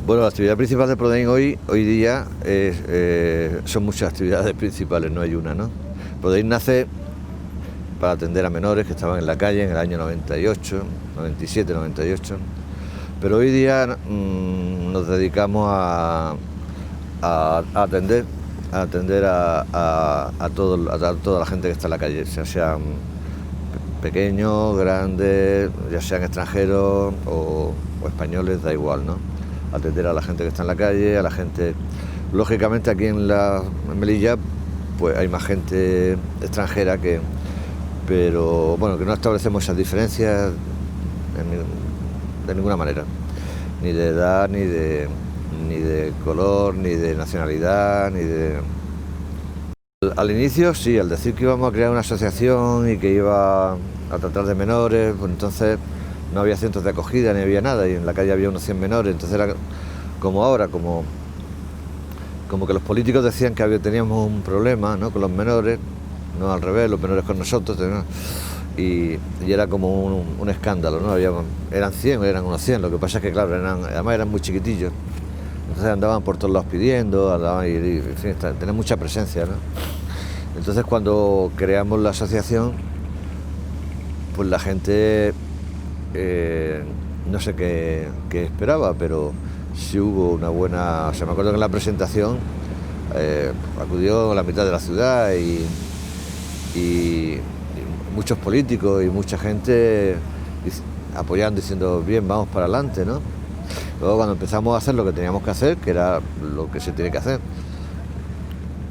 Bueno, la actividad principal de Prodein hoy día son muchas actividades principales, no hay una, ¿no? Prodein nace para atender a menores que estaban en la calle en el año 98, 97, 98, pero hoy día nos dedicamos a atender a toda la gente que está en la calle, ya sean pequeños, grandes, ya sean extranjeros o españoles, da igual, ¿no? Atender a la gente que está en la calle, a la gente... Lógicamente aquí en Melilla pues hay más gente extranjera pero bueno, que no establecemos esas diferencias de ninguna manera, ni de edad, ni de color, ni de nacionalidad, ni de... Al inicio sí, al decir que íbamos a crear una asociación y que iba a tratar de menores, pues entonces no había centros de acogida ni había nada, y en la calle había unos 100 menores, entonces era como ahora, como que los políticos decían que teníamos un problema, ¿no?, con los menores, no al revés, los menores con nosotros, ¿no? Y era como un escándalo, ¿no? Eran 100, eran unos 100, lo que pasa es que claro, además eran muy chiquitillos, entonces andaban por todos lados pidiendo, en fin, tenían mucha presencia, ¿no? Entonces cuando creamos la asociación, pues la gente... no sé qué esperaba, pero sí hubo una buena... O sea, me acuerdo que en la presentación acudió la mitad de la ciudad y muchos políticos y mucha gente apoyando, diciendo, bien, vamos para adelante, ¿no? Luego cuando empezamos a hacer lo que teníamos que hacer, que era lo que se tiene que hacer,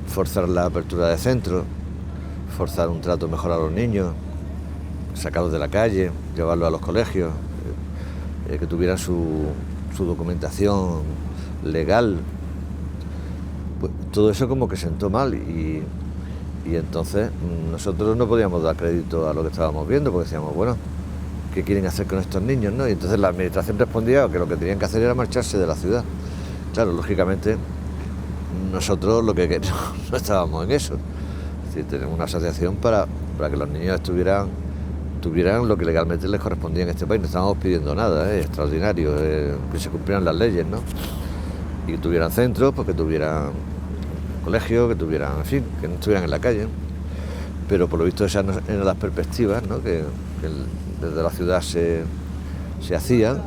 forzar la apertura de centros, forzar un trato mejor a los niños, sacarlos de la calle, llevarlos a los colegios, que tuvieran su documentación legal, pues todo eso como que sentó mal y entonces nosotros no podíamos dar crédito a lo que estábamos viendo, porque decíamos, bueno, ¿qué quieren hacer con estos niños, no? Y entonces la administración respondía que lo que tenían que hacer era marcharse de la ciudad. Claro, lógicamente nosotros lo que no estábamos en eso, es decir, tenemos una asociación para que los niños tuvieran lo que legalmente les correspondía en este país. No estábamos pidiendo nada, extraordinario, que se cumplieran las leyes, ¿no? Y que tuvieran centros, pues que tuvieran colegios, que tuvieran, en fin, que no estuvieran en la calle. Pero por lo visto esas eran las perspectivas, ¿no?, que desde la ciudad se hacían,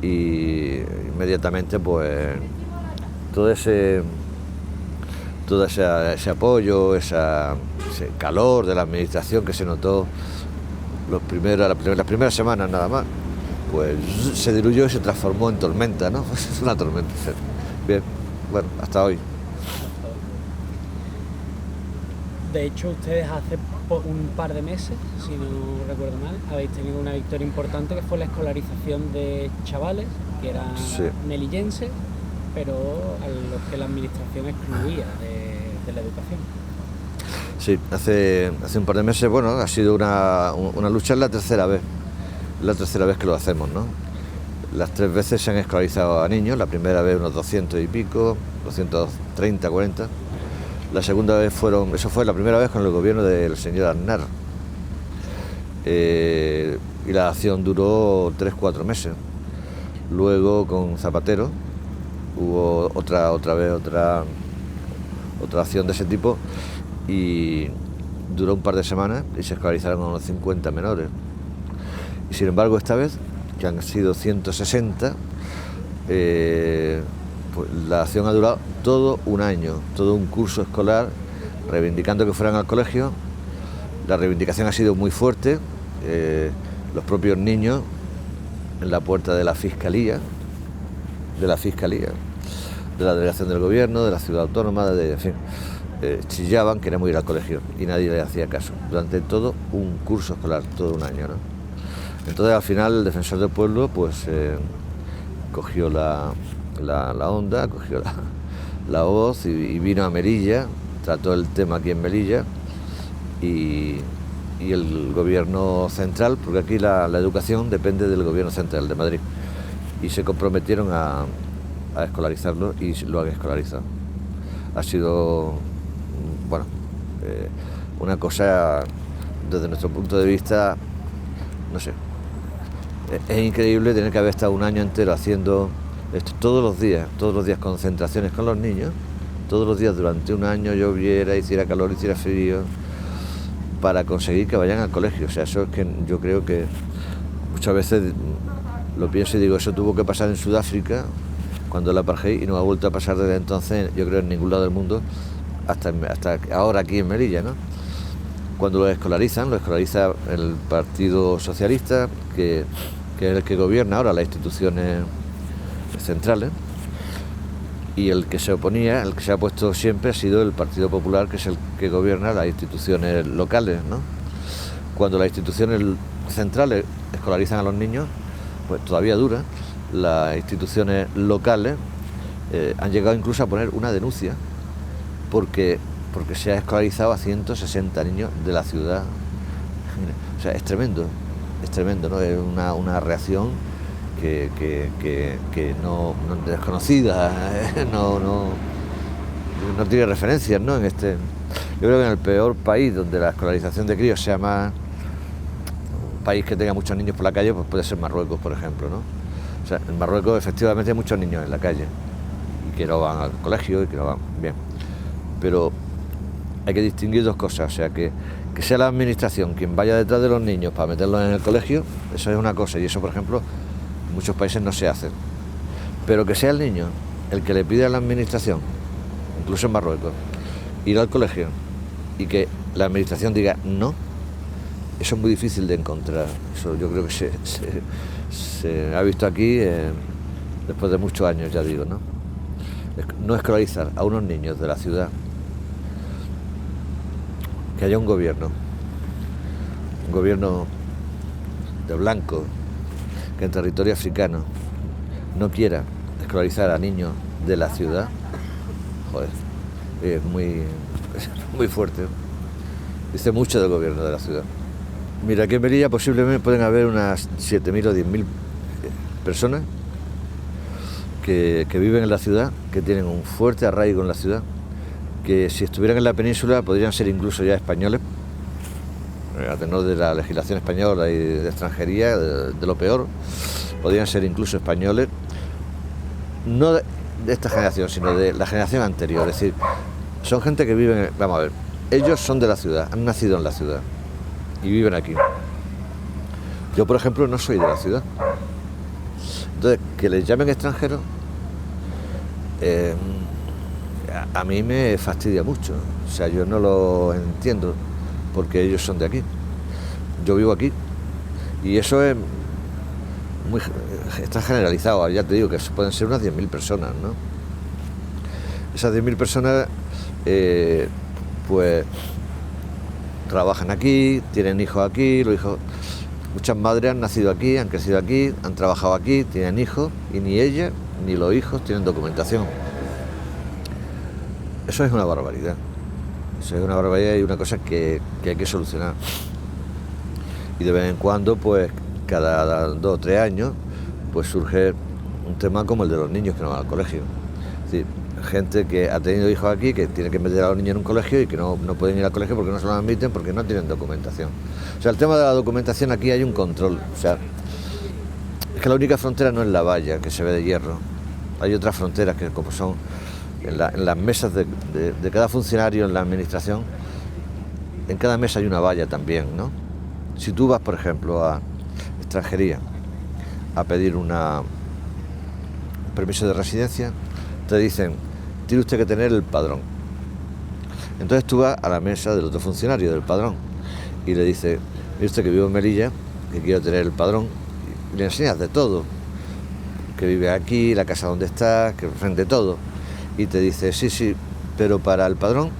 y inmediatamente pues todo ese apoyo, ese calor de la administración que se notó las primeras semanas nada más, pues se diluyó y se transformó en tormenta, ¿no? Es una tormenta. Bien, bueno, hasta hoy. De hecho, ustedes hace un par de meses, si no recuerdo mal, habéis tenido una victoria importante que fue la escolarización de chavales que eran melillenses, pero a los que la administración excluía de la educación. Sí, hace un par de meses, bueno, ha sido una lucha, es la tercera vez que lo hacemos, ¿no? Las 3 veces se han escolarizado a niños, la primera vez unos 200 y pico, 230, 40. La segunda vez eso fue la primera vez con el gobierno del señor Aznar. Y la acción duró 3-4 meses. Luego con Zapatero hubo otra acción de ese tipo y duró un par de semanas y se escolarizaron a unos 50 menores. Y sin embargo esta vez, que han sido 160, pues la acción ha durado todo un año, todo un curso escolar, reivindicando que fueran al colegio. La reivindicación ha sido muy fuerte, los propios niños en la puerta de la Fiscalía, de la Delegación del Gobierno, de la Ciudad Autónoma, en fin, chillaban, queríamos ir al colegio y nadie le hacía caso, durante todo un curso escolar, todo un año, ¿no? Entonces al final el Defensor del Pueblo pues cogió la onda, cogió la voz y vino a Melilla, trató el tema aquí en Melilla y el gobierno central, porque aquí la educación depende del gobierno central de Madrid, y se comprometieron a escolarizarlo y lo han escolarizado. Ha sido, bueno, una cosa desde nuestro punto de vista, no sé, es increíble tener que haber estado un año entero haciendo Esto todos los días concentraciones con los niños, todos los días durante un año, lloviera, hiciera calor, hiciera frío, para conseguir que vayan al colegio. O sea, eso es que yo creo que muchas veces lo pienso y digo, eso tuvo que pasar en Sudáfrica, cuando la apartheid, y no ha vuelto a pasar desde entonces, yo creo, en ningún lado del mundo, hasta ahora aquí en Melilla, ¿no? Cuando lo escolariza el Partido Socialista, que es el que gobierna ahora las instituciones centrales, y el que se oponía, el que se ha puesto siempre, ha sido el Partido Popular, que es el que gobierna las instituciones locales, ¿no? Cuando las instituciones centrales escolarizan a los niños, pues todavía dura. Las instituciones locales han llegado incluso a poner una denuncia porque se ha escolarizado a 160 niños de la ciudad. O sea, es tremendo, ¿no? Es una reacción que no desconocida, no tiene referencias, ¿no? Yo creo que en el peor país donde la escolarización de críos sea más, un país que tenga muchos niños por la calle, pues puede ser Marruecos, por ejemplo, ¿no? O sea, en Marruecos efectivamente hay muchos niños en la calle y que no van al colegio y que no van bien, pero hay que distinguir dos cosas. O sea, que sea la administración quien vaya detrás de los niños para meterlos en el colegio, eso es una cosa, y eso, por ejemplo, en muchos países no se hace. Pero que sea el niño el que le pide a la administración, incluso en Marruecos, ir al colegio y que la administración diga no, eso es muy difícil de encontrar. Eso yo creo que se ha visto aquí después de muchos años, ya digo, ¿no? No escolarizar a unos niños de la ciudad, que haya un gobierno de blanco, que en territorio africano no quiera escolarizar a niños de la ciudad, joder, es muy fuerte. Dice mucho del gobierno de la ciudad. Mira, aquí en Melilla posiblemente pueden haber unas 7.000 o 10.000 personas que viven en la ciudad, que tienen un fuerte arraigo en la ciudad, que si estuvieran en la península podrían ser incluso ya españoles, a tenor de la legislación española y de extranjería, de lo peor, podrían ser incluso españoles, no de esta generación, sino de la generación anterior. Es decir, son gente que viven, vamos a ver, ellos son de la ciudad, han nacido en la ciudad y viven aquí. Yo, por ejemplo, no soy de la ciudad. Entonces, que les llamen extranjeros, a mí me fastidia mucho. O sea, yo no lo entiendo, porque ellos son de aquí. Yo vivo aquí. Y eso está generalizado. Ya te digo que pueden ser unas 10.000 personas, ¿no? Esas 10.000 personas, pues, trabajan aquí, tienen hijos aquí, muchas madres han nacido aquí, han crecido aquí, han trabajado aquí, tienen hijos, y ni ellas ni los hijos tienen documentación. Eso es una barbaridad. Eso es una barbaridad y una cosa que hay que solucionar. Y de vez en cuando, pues, cada 2 o 3 años, pues surge un tema como el de los niños que no van al colegio. Es decir, gente que ha tenido hijos aquí, que tiene que meter a los niños en un colegio y que no pueden ir al colegio porque no se los admiten, porque no tienen documentación. O sea, el tema de la documentación, aquí hay un control. O sea, es que la única frontera no es la valla, que se ve de hierro. Hay otras fronteras que, como son en las mesas de cada funcionario en la administración, en cada mesa hay una valla también, ¿no? Si tú vas, por ejemplo, a extranjería a pedir un permiso de residencia, te dicen, tiene usted que tener el padrón. Entonces tú vas a la mesa del otro funcionario del padrón y le dices, mire usted que vivo en Melilla, que quiero tener el padrón, y le enseñas de todo, que vive aquí, la casa donde está, que frente todo, y te dice, sí, pero para el padrón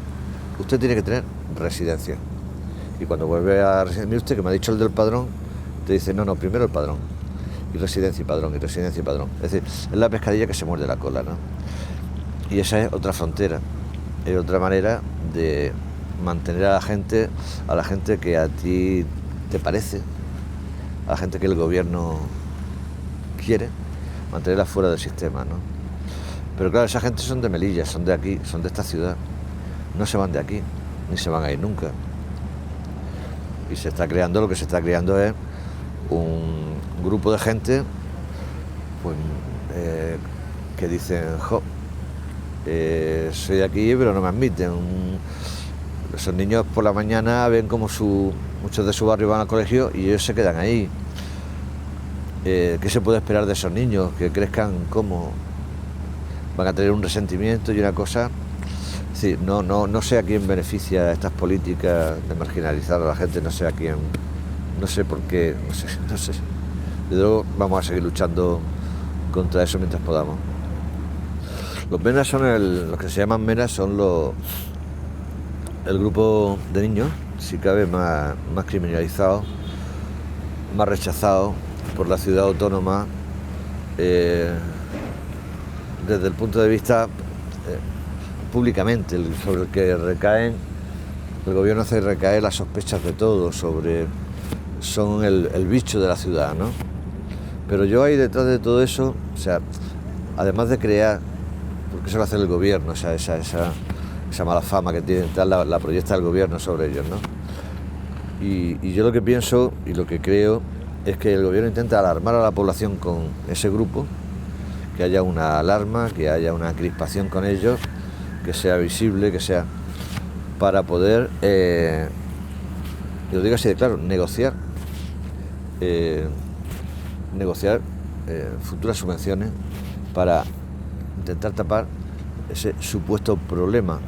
usted tiene que tener residencia. Y cuando vuelve a residencia, mire usted que me ha dicho el del padrón, te dice, no, primero el padrón, y residencia y padrón, y residencia y padrón. Es decir, es la pescadilla que se muerde la cola, ¿no? Y esa es otra frontera, es otra manera de mantener a la gente que a ti te parece, a la gente que el gobierno quiere, mantenerla fuera del sistema, ¿no? Pero claro, esa gente son de Melilla, son de aquí, son de esta ciudad, no se van de aquí, ni se van a ir nunca. Y lo que se está creando es un grupo de gente, pues, que dicen, soy de aquí pero no me admiten. Esos niños por la mañana ven como muchos de su barrio van al colegio y ellos se quedan ahí. ¿Qué se puede esperar de esos niños? Que crezcan como van a tener un resentimiento y una cosa. Sí, no sé a quién beneficia estas políticas de marginalizar a la gente, no sé a quién, no sé por qué, no sé. Desde luego vamos a seguir luchando contra eso mientras podamos. Los MENA son los que se llaman MENA son el grupo de niños, si cabe, más criminalizados, más rechazados por la ciudad autónoma, desde el punto de vista públicamente, sobre el que el gobierno hace recaer las sospechas de todos, son el bicho de la ciudad, ¿no? Pero yo ahí detrás de todo eso, o sea, además de crear, porque eso lo hace el gobierno, esa mala fama que tiene, tal, la proyecta el gobierno sobre ellos, ¿no? Y yo lo que pienso y lo que creo es que el gobierno intenta alarmar a la población con ese grupo, que haya una alarma, que haya una crispación con ellos, que sea visible, que sea para poder, lo digo así de claro, negociar futuras subvenciones para intentar tapar ese supuesto problema.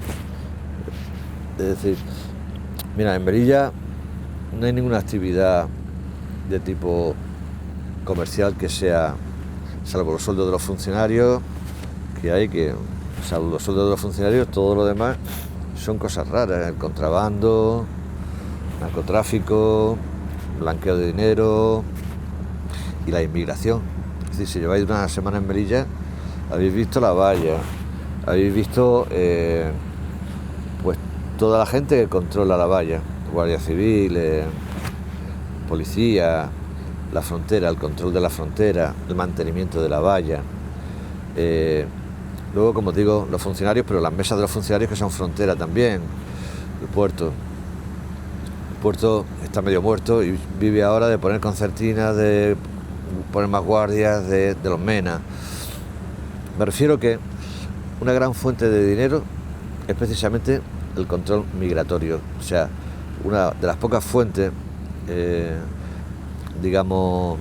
Es decir, mira, en Melilla no hay ninguna actividad de tipo comercial que sea, salvo los sueldos de los funcionarios, salvo los sueldos de los funcionarios, todo lo demás son cosas raras, el contrabando, narcotráfico, blanqueo de dinero y la inmigración. Es decir, si lleváis una semana en Melilla, habéis visto la valla, habéis visto pues toda la gente que controla la valla, Guardia Civil, policía, la frontera, el control de la frontera, el mantenimiento de la valla. Luego, como digo, los funcionarios, pero las mesas de los funcionarios que son frontera también, el puerto. El puerto está medio muerto y vive ahora de poner concertinas, de poner más guardias, de los MENA. Me refiero que una gran fuente de dinero es precisamente el control migratorio. O sea, una de las pocas fuentes, digamos,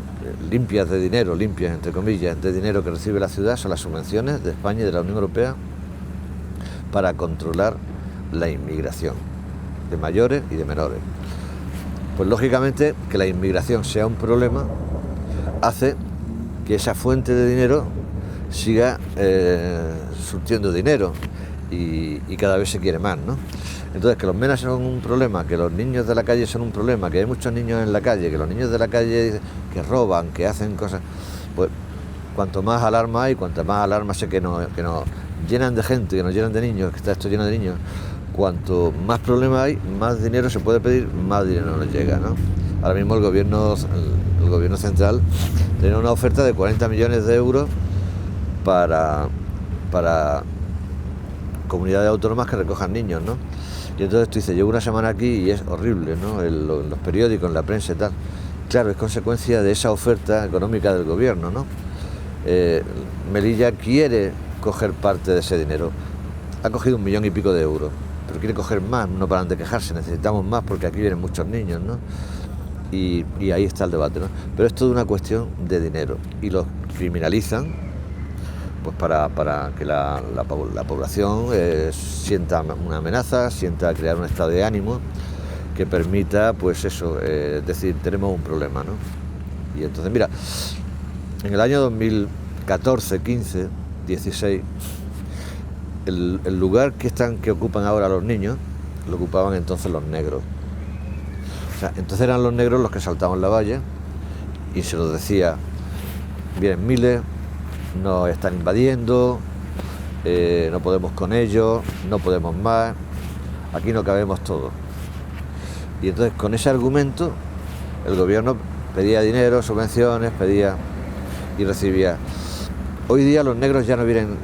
limpias entre comillas, de dinero que recibe la ciudad son las subvenciones de España y de la Unión Europea para controlar la inmigración de mayores y de menores. Pues lógicamente que la inmigración sea un problema hace que esa fuente de dinero siga surtiendo dinero y cada vez se quiere más, ¿no? Entonces, que los MENA son un problema, que los niños de la calle son un problema, que hay muchos niños en la calle, que los niños de la calle que roban, que hacen cosas, pues cuanto más alarma hay, cuanta más alarma sé que nos llenan de gente, que nos llenan de niños, que está esto lleno de niños, cuanto más problemas hay, más dinero se puede pedir, más dinero nos llega, ¿no? Ahora mismo el gobierno central tiene una oferta de 40 millones de euros para comunidades autónomas que recojan niños, ¿no? Y entonces tú dices, llevo una semana aquí y es horrible, ¿no? En los periódicos, en la prensa y tal. Claro, es consecuencia de esa oferta económica del gobierno, ¿no? Melilla quiere coger parte de ese dinero. Ha cogido 1 millón y pico de euros, pero quiere coger más, no paran de quejarse, necesitamos más porque aquí vienen muchos niños, ¿no? Y ahí está el debate, ¿no? Pero es toda una cuestión de dinero y los criminalizan pues para que la población sienta una amenaza, sienta crear un estado de ánimo que permita, pues eso, decir, tenemos un problema, ¿no? Y entonces, mira, en el año 2014, 15, 16, el lugar que ocupan ahora los niños, lo ocupaban entonces los negros. O sea, entonces eran los negros los que saltaban la valla y se los decía, vienen miles, nos están invadiendo, no podemos con ellos, no podemos más, aquí no cabemos todos. Y entonces con ese argumento el gobierno pedía dinero, subvenciones, pedía y recibía. Hoy día los negros ya no vienen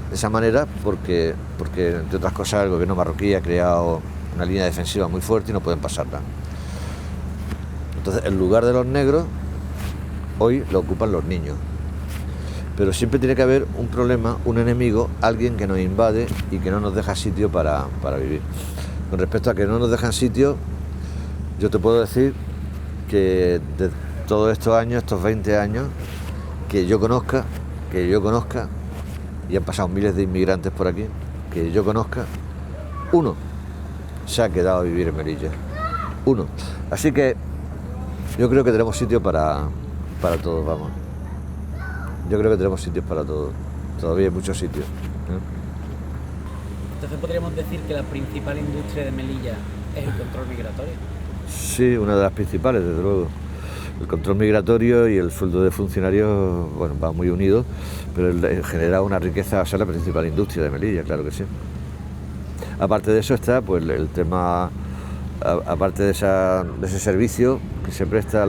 de esa manera porque entre otras cosas el gobierno marroquí ha creado una línea defensiva muy fuerte y no pueden pasarla. Entonces el lugar de los negros hoy lo ocupan los niños. pero siempre tiene que haber un problema, un enemigo, alguien que nos invade y que no nos deja sitio para vivir. Con respecto a que no nos dejan sitio, yo te puedo decir que de todos estos años, estos 20 años, que yo conozca, y han pasado miles de inmigrantes por aquí, que yo conozca, uno se ha quedado a vivir en Melilla. Uno. Así que yo creo que tenemos sitio para todos, vamos. Yo creo que tenemos sitios para todos. Todavía hay muchos sitios, ¿eh? Entonces podríamos decir que la principal industria de Melilla es el control migratorio. Sí, una de las principales, desde luego. El control migratorio y el sueldo de funcionarios, bueno, van muy unidos, pero genera una riqueza, o sea, la principal industria de Melilla, claro que sí. Aparte de eso está pues el tema, aparte de ese servicio que se presta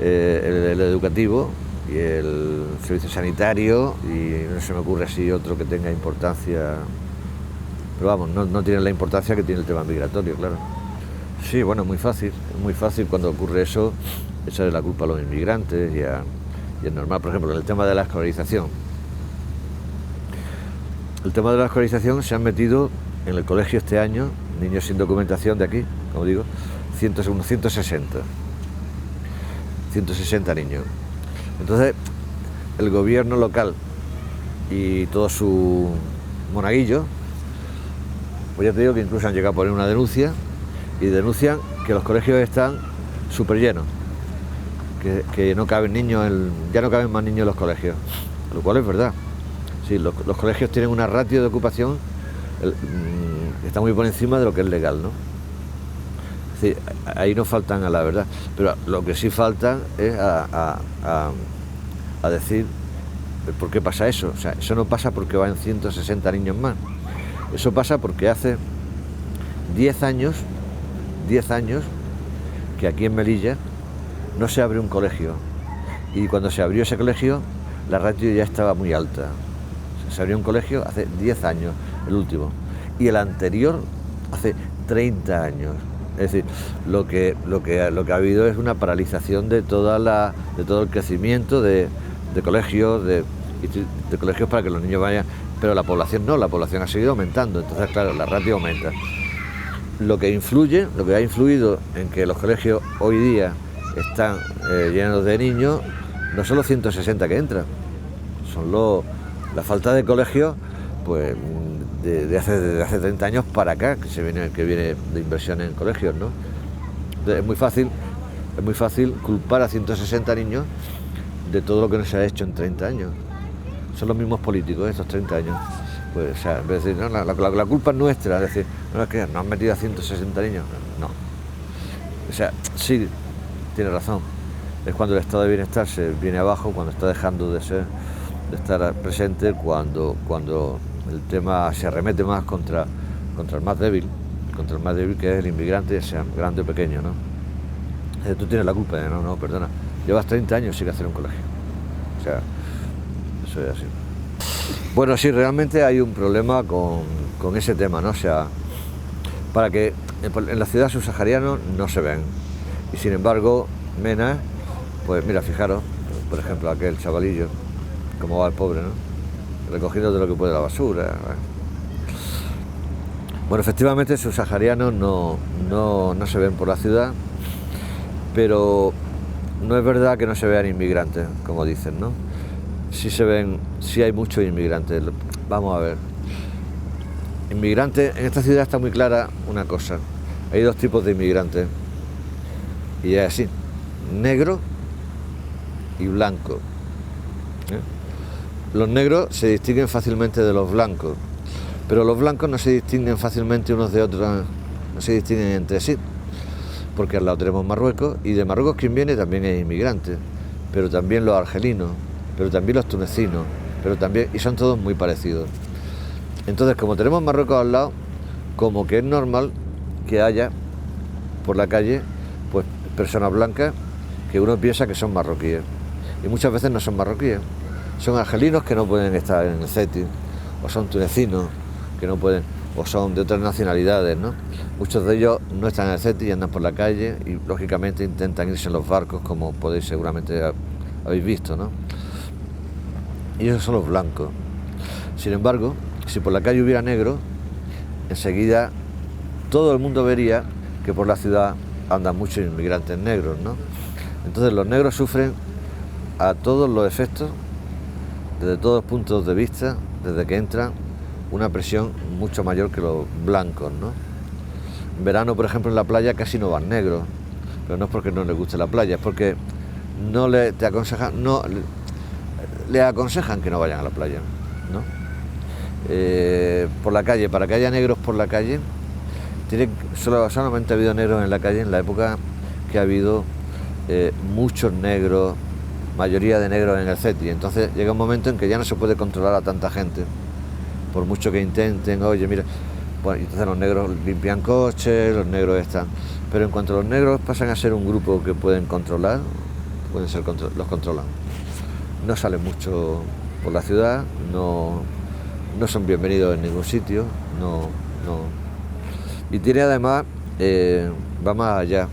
el educativo y el servicio sanitario, y no se me ocurre así otro que tenga importancia, pero vamos, no tiene la importancia que tiene el tema migratorio, claro. Sí, bueno, es muy fácil cuando ocurre eso, echarle la culpa a los inmigrantes y es normal. Por ejemplo, en el tema de la escolarización. El tema de la escolarización se han metido en el colegio este año, niños sin documentación de aquí, como digo, 160 niños. Entonces, el gobierno local y todo su monaguillo, pues ya te digo que incluso han llegado a poner una denuncia y denuncian que los colegios están súper llenos, que no caben niños, ya no caben más niños en los colegios, lo cual es verdad. Sí, los colegios tienen una ratio de ocupación que está muy por encima de lo que es legal, ¿no? Es decir, ahí no faltan a la verdad, pero lo que sí faltan es a decir por qué pasa eso. O sea, eso no pasa porque van 160 niños más, eso pasa porque hace 10 años que aquí en Melilla no se abre un colegio, y cuando se abrió ese colegio la ratio ya estaba muy alta. Se abrió un colegio hace 10 años, el último, y el anterior hace 30 años. Es decir, lo que ha habido es una paralización de todo el crecimiento de colegios, de colegios para que los niños vayan, pero la población no, la población ha seguido aumentando, entonces claro, la ratio aumenta. Lo que ha influido en que los colegios hoy día están llenos de niños, no son los 160 que entran, son la falta de colegios, pues de hace 30 años para acá, que viene de inversión en colegios, ¿no? Entonces, es muy fácil culpar a 160 niños de todo lo que no se ha hecho en 30 años. Son los mismos políticos estos 30 años. Pues, o sea, en vez de decir, no, la culpa es nuestra, es decir, no, es que nos han metido a 160 niños, no. O sea, sí, tiene razón. Es cuando el estado de bienestar se viene abajo, cuando está dejando de estar presente, cuando el tema se arremete más contra el más débil, que es el inmigrante, sea grande o pequeño, ¿no? Tú tienes la culpa, no, perdona, llevas 30 años sin hacer un colegio. O sea, eso es así. Bueno, sí, realmente hay un problema con ese tema, ¿no? O sea, para que en la ciudad subsahariana no se ven. Y sin embargo, Mena, pues mira, fijaros, por ejemplo, aquel chavalillo, cómo va el pobre, ¿no? Recogiendo de lo que puede la basura. Bueno, efectivamente, subsaharianos no se ven por la ciudad, pero no es verdad que no se vean inmigrantes, como dicen, ¿no? Sí se ven, sí hay muchos inmigrantes. Vamos a ver. Inmigrantes, en esta ciudad está muy clara una cosa. Hay dos tipos de inmigrantes. Y es así, negro y blanco. Los negros se distinguen fácilmente de los blancos, pero los blancos no se distinguen fácilmente unos de otros, no se distinguen entre sí, porque al lado tenemos Marruecos, y de Marruecos quien viene también es inmigrante, pero también los argelinos, pero también los tunecinos, y son todos muy parecidos. Entonces, como tenemos Marruecos al lado, como que es normal que haya por la calle pues personas blancas que uno piensa que son marroquíes, y muchas veces no son marroquíes, son argelinos que no pueden estar en el CETI, o son tunecinos que no pueden, o son de otras nacionalidades, ¿no? Muchos de ellos no están en el CETI y andan por la calle y lógicamente intentan irse en los barcos, como podéis seguramente habéis visto, ¿no? y esos son los blancos. Sin embargo, si por la calle hubiera negros, enseguida todo el mundo vería que por la ciudad andan muchos inmigrantes negros, ¿no? Entonces los negros sufren a todos los efectos, desde todos los puntos de vista, desde que entran, una presión mucho mayor que los blancos, ¿no? En verano, por ejemplo, en la playa casi no van negros, pero no es porque no les guste la playa, es porque le aconsejan que no vayan a la playa, ¿no? Por la calle, para que haya negros por la calle, solamente ha habido negros en la calle en la época que ha habido muchos negros, mayoría de negros en el CETI. Entonces llega un momento en que ya no se puede controlar a tanta gente, por mucho que intenten. Oye, mira, bueno, entonces los negros limpian coches, los negros están, pero en cuanto los negros pasan a ser un grupo que pueden controlar, los controlan. No salen mucho por la ciudad, no son bienvenidos en ningún sitio, no. Y tiene además, va más allá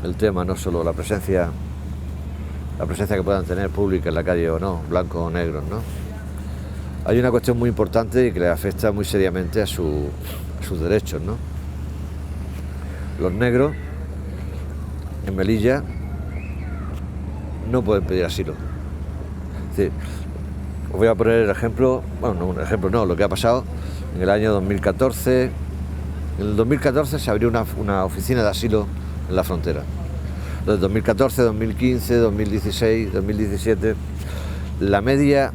el tema, no solo la presencia que puedan tener pública en la calle o no, blancos o negros, ¿no? Hay una cuestión muy importante y que le afecta muy seriamente a sus derechos, ¿no? Los negros en Melilla no pueden pedir asilo. Es decir, os voy a poner el ejemplo, bueno, no un ejemplo, no, lo que ha pasado en el año 2014. En el 2014 se abrió una oficina de asilo en la frontera. Desde 2014, 2015, 2016, 2017, la media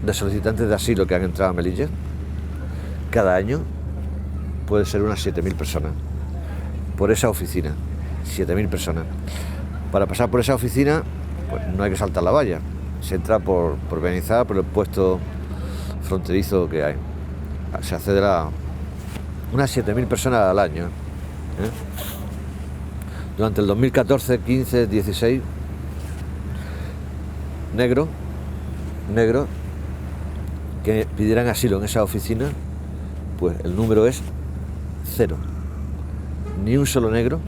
de solicitantes de asilo que han entrado a Melilla cada año puede ser unas 7.000 personas por esa oficina. 7.000 personas. Para pasar por esa oficina, pues no hay que saltar la valla. Se entra por Benizá, por el puesto fronterizo que hay. Se accederá a unas 7.000 personas al año. Durante el 2014, 15, 16, negros que pidieran asilo en esa oficina, pues el número es 0. Ni un solo negro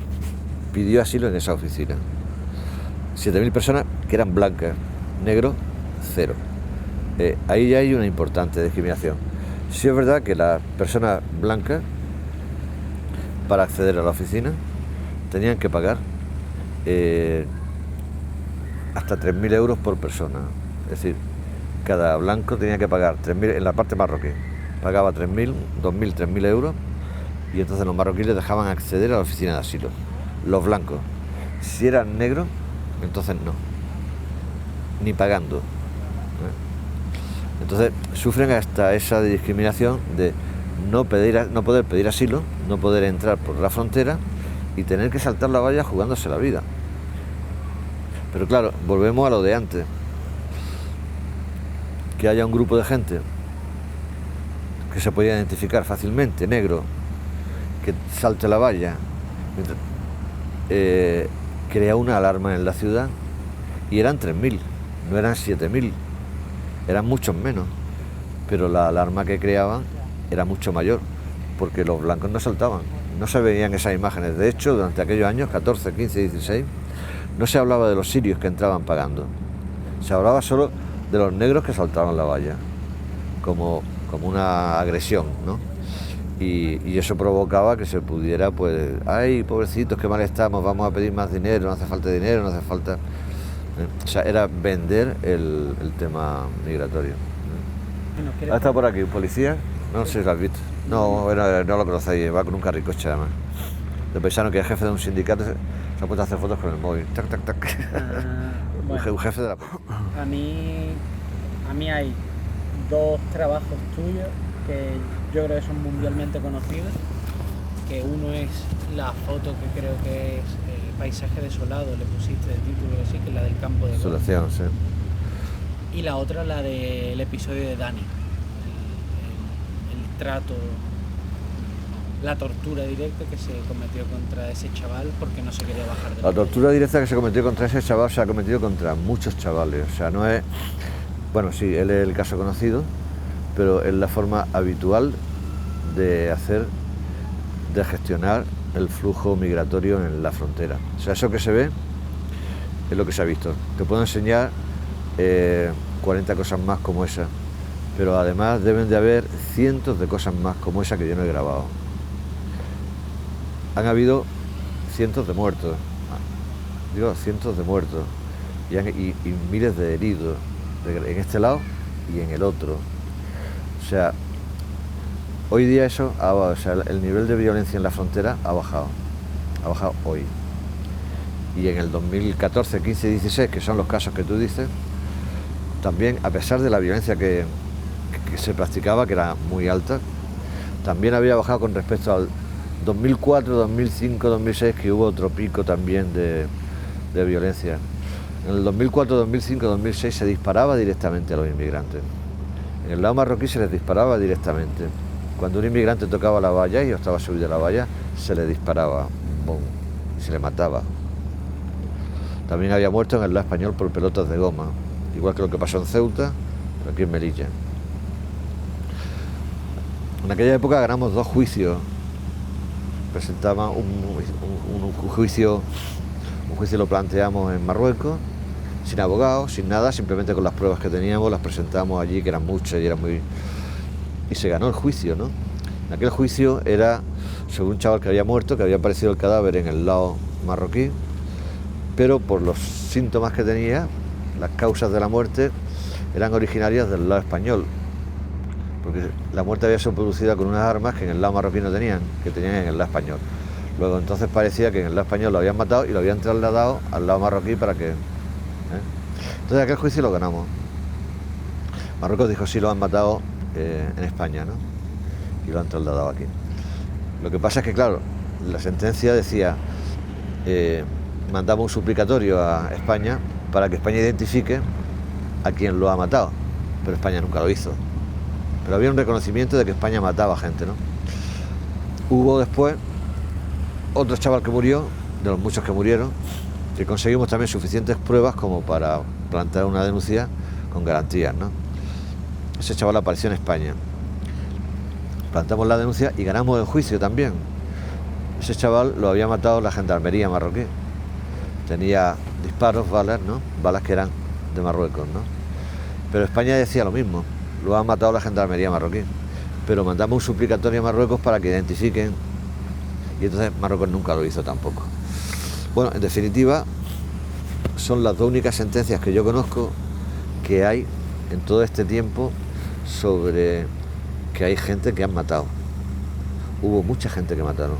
pidió asilo en esa oficina. 7.000 personas que eran blancas, negro 0. Ahí ya hay una importante discriminación. Sí es verdad que las personas blancas, para acceder a la oficina, tenían que pagar hasta 3.000 euros por persona. Es decir, cada blanco tenía que pagar 3.000, en la parte marroquí, pagaba 3.000, 2.000, 3.000 euros, y entonces los marroquíes les dejaban acceder a la oficina de asilo. Los blancos, si eran negros, entonces no, ni pagando. Entonces sufren hasta esa discriminación de no poder pedir asilo, no poder entrar por la frontera y tener que saltar la valla jugándose la vida. Pero claro, volvemos a lo de antes. Que haya un grupo de gente que se podía identificar fácilmente, negro, que salte la valla, crea una alarma en la ciudad, y eran 3.000, no eran 7.000, eran muchos menos, pero la alarma que creaban era mucho mayor, porque los blancos no saltaban, no se veían esas imágenes. De hecho, durante aquellos años, 14, 15, 16, no se hablaba de los sirios que entraban pagando, se hablaba solo de los negros que saltaban la valla, como una agresión, ¿no? Y eso provocaba que se pudiera, pues, ay, pobrecitos, qué mal estamos, vamos a pedir más dinero, no hace falta dinero, no hace falta... O sea, era vender el tema migratorio. ¿Ha estado por aquí un policía? No sé si lo has visto. No lo conocéis, va con un carricoche además. De paisano que es jefe de un sindicato, se ha puesto a hacer fotos con el móvil. Tac, tac, tac. Bueno, un jefe de la... A mí hay 2 trabajos tuyos que yo creo que son mundialmente conocidos, que uno es la foto que creo que es el paisaje desolado, le pusiste de título así, que es la del campo de Desolación, sí. Y la otra la del episodio de Dani, el trato, la tortura directa que se cometió contra ese chaval porque no se quería bajar de la tortura directa que se cometió contra ese chaval se ha cometido contra muchos chavales, o sea, no es... Bueno, sí, él es el caso conocido, pero es la forma habitual de gestionar el flujo migratorio en la frontera. O sea, eso que se ve es lo que se ha visto. Te puedo enseñar 40 cosas más como esa, pero además deben de haber cientos de cosas más como esa que yo no he grabado. Han habido cientos de muertos, cientos de muertos, y miles de heridos en este lado y en el otro. O sea, hoy día el nivel de violencia en la frontera ha bajado hoy. Y en el 2014, 15, 16, que son los casos que tú dices, también, a pesar de la violencia que se practicaba, que era muy alta, también había bajado con respecto al 2004, 2005, 2006, que hubo otro pico también de violencia. En el 2004, 2005, 2006 se disparaba directamente a los inmigrantes. En el lado marroquí se les disparaba directamente. Cuando un inmigrante tocaba la valla y estaba subido a la valla, se le disparaba, ¡bum!, y se le mataba. También había muerto en el lado español por pelotas de goma, igual que lo que pasó en Ceuta, pero aquí en Melilla. En aquella época ganamos 2 juicios. Presentaba un juicio lo planteamos en Marruecos, sin abogados, sin nada, simplemente con las pruebas que teníamos, las presentamos allí, que eran muchas y se ganó el juicio, ¿no? En aquel juicio era sobre un chaval que había muerto, que había aparecido el cadáver en el lado marroquí, pero por los síntomas que tenía, las causas de la muerte eran originarias del lado español, porque la muerte había sido producida con unas armas que en el lado marroquí no tenían, que tenían en el lado español. Luego entonces parecía que en el lado español lo habían matado y lo habían trasladado al lado marroquí para que... Entonces aquel juicio lo ganamos. Marruecos dijo sí, lo han matado en España, ¿no? Y lo han trasladado aquí. Lo que pasa es que, claro, la sentencia decía, mandamos un suplicatorio a España para que España identifique a quien lo ha matado, pero España nunca lo hizo. Pero había un reconocimiento de que España mataba gente, ¿no? Hubo después otro chaval que murió, de los muchos que murieron, que conseguimos también suficientes pruebas como para plantear una denuncia con garantías, ¿no? Ese chaval apareció en España. Plantamos la denuncia y ganamos el juicio también. Ese chaval lo había matado la gendarmería marroquí. Tenía disparos, balas, ¿no? Balas que eran de Marruecos, ¿no? Pero España decía lo mismo, lo ha matado la gendarmería marroquí. Pero mandamos un suplicatorio a Marruecos para que identifiquen, y entonces Marruecos nunca lo hizo tampoco. Bueno, en definitiva, son las 2 únicas sentencias que yo conozco que hay en todo este tiempo sobre que hay gente que han matado. Hubo mucha gente que mataron,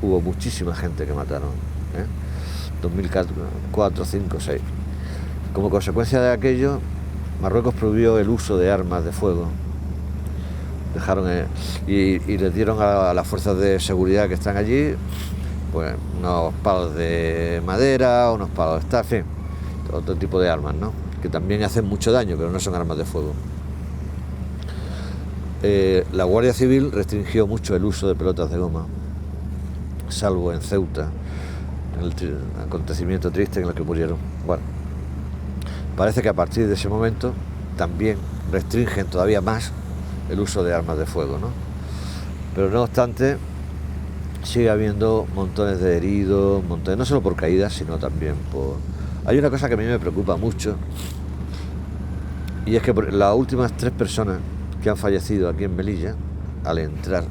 hubo muchísima gente que mataron, 2004, 5, 6. Como consecuencia de aquello, Marruecos prohibió el uso de armas de fuego. Dejaron y les dieron a las fuerzas de seguridad que están allí, pues unos palos de madera, unos palos de estafa, en fin, otro tipo de armas, ¿no? Que también hacen mucho daño, pero no son armas de fuego. La Guardia Civil restringió mucho el uso de pelotas de goma, salvo en Ceuta, en el acontecimiento triste en el que murieron. Bueno, parece que a partir de ese momento también restringen todavía más el uso de armas de fuego, ¿no? Pero no obstante, sigue habiendo montones de heridos, no solo por caídas, sino también por... Hay una cosa que a mí me preocupa mucho, y es que las últimas 3 personas que han fallecido aquí en Melilla, al entrar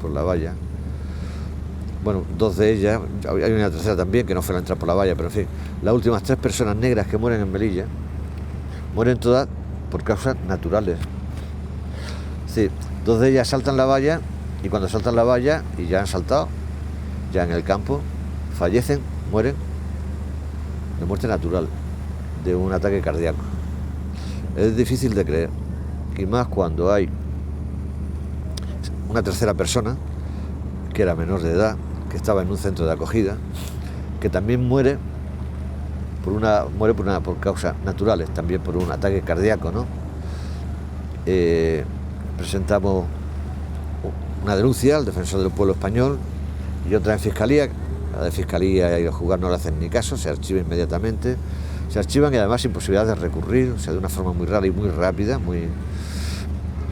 por la valla, bueno, 2 de ellas, hay una tercera también que no fue al entrar por la valla, pero en fin, las últimas 3 personas negras que mueren en Melilla, mueren todas por causas naturales. Sí, 2 de ellas saltan la valla, y cuando saltan la valla, y ya han saltado, ya en el campo, fallecen, mueren de muerte natural, de un ataque cardíaco. Es difícil de creer, y más cuando hay una tercera persona, que era menor de edad, que estaba en un centro de acogida, que también muere por causas naturales, también por un ataque cardíaco, ¿no? Presentamos una denuncia al defensor del pueblo español y otra en fiscalía. La de fiscalía y los juzgados no le hacen ni caso, se archiva inmediatamente, se archivan y además sin posibilidad de recurrir, o sea, de una forma muy rara y muy rápida,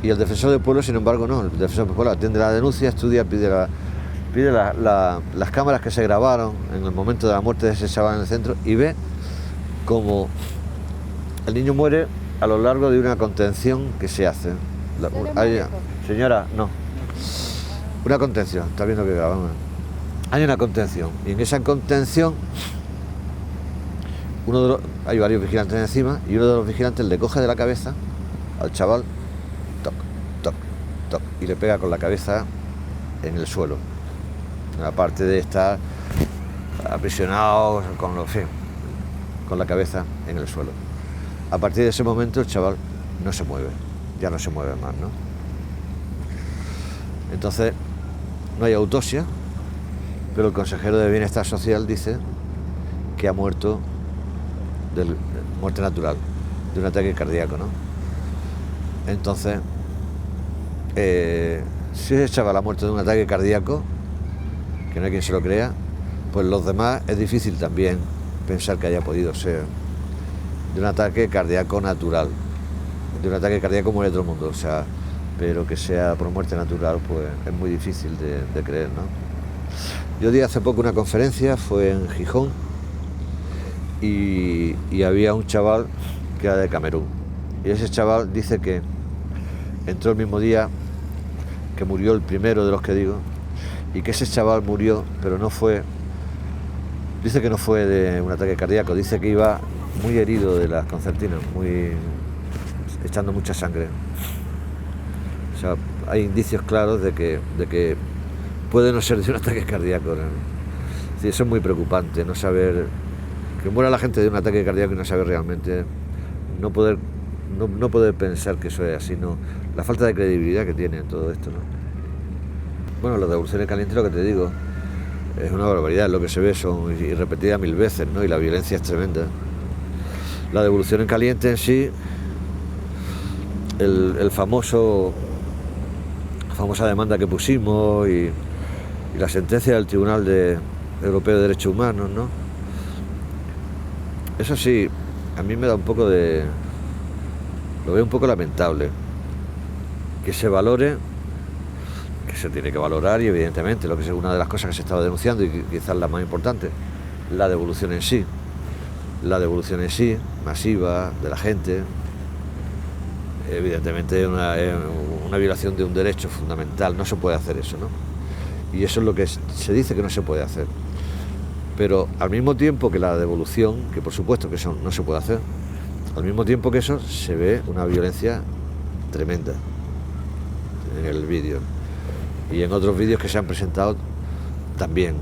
y el defensor del pueblo, sin embargo, no. El defensor del pueblo atiende la denuncia, estudia, pide las cámaras que se grabaron en el momento de la muerte de ese chaval en el centro y ve como El niño muere a lo largo de una contención que se hace. Señora, no. Una contención, está viendo que grabamos. Hay una contención, y en esa contención hay varios vigilantes encima, y uno de los vigilantes le coge de la cabeza al chaval, toc, toc, toc, y le pega con la cabeza en el suelo. Aparte de estar aprisionado con la cabeza en el suelo. A partir de ese momento el chaval no se mueve, ya no se mueve más, ¿no? Entonces no hay autopsia, pero el consejero de Bienestar Social dice que ha muerto de muerte natural, de un ataque cardíaco, ¿no? Entonces, si ese chaval ha muerto de un ataque cardíaco, que no hay quien se lo crea, pues los demás es difícil también pensar que haya podido ser de un ataque cardíaco natural. De un ataque cardíaco muere todo el mundo, o sea, pero que sea por muerte natural, pues es muy difícil de creer, ¿no? Yo di hace poco una conferencia, fue en Gijón, y había un chaval que era de Camerún. Y ese chaval dice que entró el mismo día que murió el primero de los que digo, y que ese chaval murió, pero no fue, dice que no fue de un ataque cardíaco, dice que iba muy herido de las concertinas, echando mucha sangre. O sea, hay indicios claros de que puede no ser de un ataque cardíaco, ¿no? Sí, eso es muy preocupante, no saber, que muera la gente de un ataque cardíaco y no saber realmente, no poder pensar que eso es así, ¿no? La falta de credibilidad que tiene todo esto, ¿no? Bueno, la devolución en caliente, lo que te digo, es una barbaridad, lo que se ve son, y repetida 1000 veces, ¿no? Y la violencia es tremenda. La devolución en caliente en sí, la famosa demanda que pusimos y la sentencia del Tribunal Europeo de Derechos Humanos, ¿no? Eso sí, a mí me da un poco lo veo un poco lamentable, que se valore, que se tiene que valorar, y evidentemente lo que es una de las cosas que se estaba denunciando, y quizás la más importante, la devolución en sí, masiva, de la gente, evidentemente es una violación de un derecho fundamental, no se puede hacer eso, ¿no? Y eso es lo que se dice que no se puede hacer. Pero al mismo tiempo que la devolución, que por supuesto que eso no se puede hacer, al mismo tiempo que eso se ve una violencia tremenda en el vídeo y en otros vídeos que se han presentado también.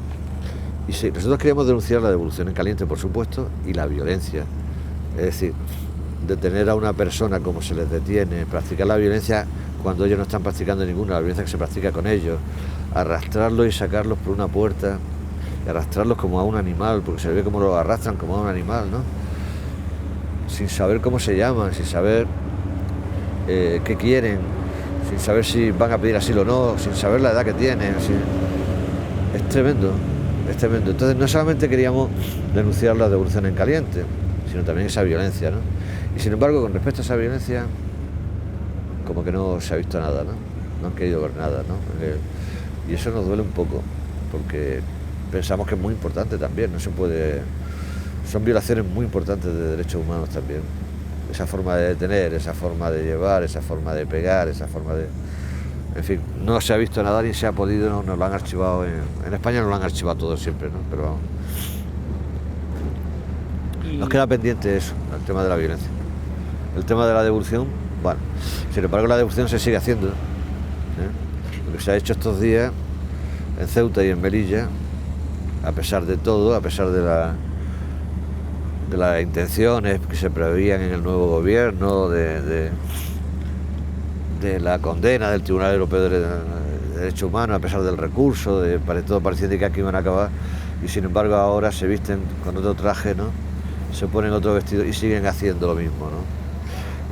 Y sí, nosotros queríamos denunciar la devolución en caliente, por supuesto, y la violencia. Es decir, detener a una persona como se les detiene, practicar la violencia cuando ellos no están practicando ninguna, la violencia que se practica con ellos, arrastrarlos y sacarlos por una puerta, y arrastrarlos como a un animal, porque se ve como los arrastran como a un animal, ¿no? Sin saber cómo se llaman, sin saber qué quieren, sin saber si van a pedir asilo o no, sin saber la edad que tienen. Es tremendo, es tremendo. Entonces no solamente queríamos denunciar la devolución en caliente, sino también esa violencia, ¿no? Y sin embargo, con respecto a esa violencia, como que no se ha visto nada, ¿no? No han querido ver nada, ¿no? Y eso nos duele un poco, porque pensamos que es muy importante también, no se puede... Son violaciones muy importantes de derechos humanos también. Esa forma de detener, esa forma de llevar, esa forma de pegar, esa forma de... En fin, no se ha visto nada ni se ha podido, nos lo han archivado en España, nos lo han archivado todo siempre, ¿no? Pero vamos. Nos queda pendiente eso, el tema de la violencia. El tema de la devolución, bueno, sin embargo la devolución se sigue haciendo, ¿eh? Lo que se ha hecho estos días en Ceuta y en Melilla, a pesar de todo, a pesar de las intenciones que se preveían en el nuevo gobierno, de la condena del Tribunal Europeo de Derechos Humanos, a pesar del recurso, todo parecía indicar que iban a acabar, y sin embargo ahora se visten con otro traje, ¿no? Se ponen otro vestido y siguen haciendo lo mismo, ¿no?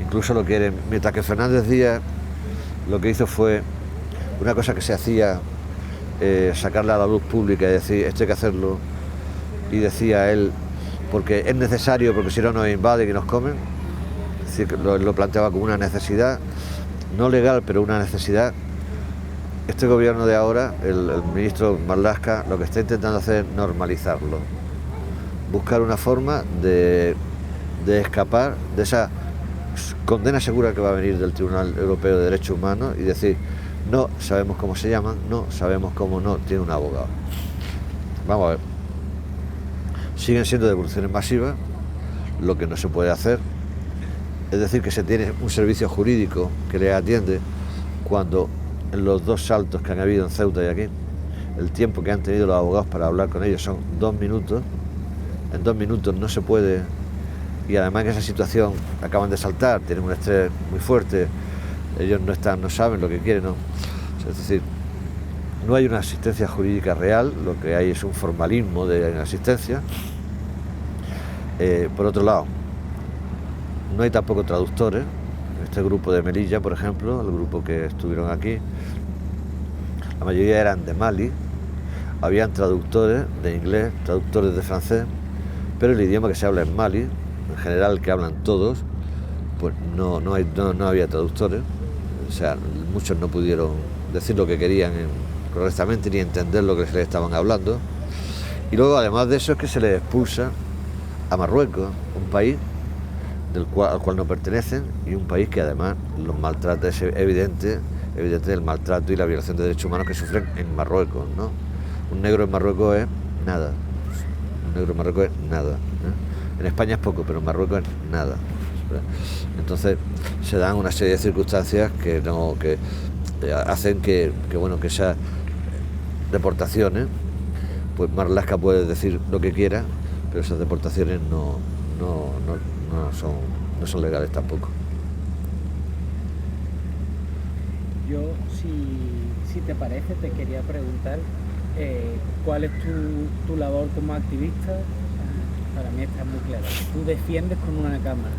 Incluso lo quieren, mientras que Fernández Díaz lo que hizo fue una cosa que se hacía, sacarla a la luz pública y decir, esto hay que hacerlo, y decía él, porque es necesario, porque si no nos invaden y nos comen. Es decir, lo planteaba como una necesidad, no legal, pero una necesidad. Este gobierno de ahora, el ministro Marlaska, lo que está intentando hacer es normalizarlo, buscar una forma de de escapar de esa condena segura que va a venir del Tribunal Europeo de Derechos Humanos y decir, no sabemos cómo se llaman, no sabemos cómo no tiene un abogado. Vamos a ver. Siguen siendo devoluciones masivas, lo que no se puede hacer. Es decir, que se tiene un servicio jurídico que le atiende cuando en los 2 saltos que han habido en Ceuta y aquí, el tiempo que han tenido los abogados para hablar con ellos son 2 minutos. En 2 minutos no se puede, y además en esa situación acaban de saltar, tienen un estrés muy fuerte, ellos no saben lo que quieren, ¿no? Es decir, no hay una asistencia jurídica real, lo que hay es un formalismo de asistencia. Por otro lado, no hay tampoco traductores. Este grupo de Melilla, por ejemplo, el grupo que estuvieron aquí, la mayoría eran de Mali, habían traductores de inglés, traductores de francés, pero el idioma que se habla en Mali, en general que hablan todos, pues no había traductores, o sea, muchos no pudieron decir lo que querían correctamente ni entender lo que se les estaban hablando. Y luego, además de eso, es que se les expulsa a Marruecos, un país al cual no pertenecen y un país que además los maltrata. Es evidente el maltrato y la violación de derechos humanos que sufren en Marruecos, ¿no? Un negro en Marruecos es nada. Un negro en Marruecos es nada, ¿eh? En España es poco, pero en Marruecos es nada. Entonces se dan una serie de circunstancias que hacen que esas deportaciones, pues Marlaska puede decir lo que quiera, pero esas deportaciones no son legales tampoco. Yo, si te parece, te quería preguntar cuál es tu labor como activista. Para mí está muy clara. Tú defiendes con una cámara.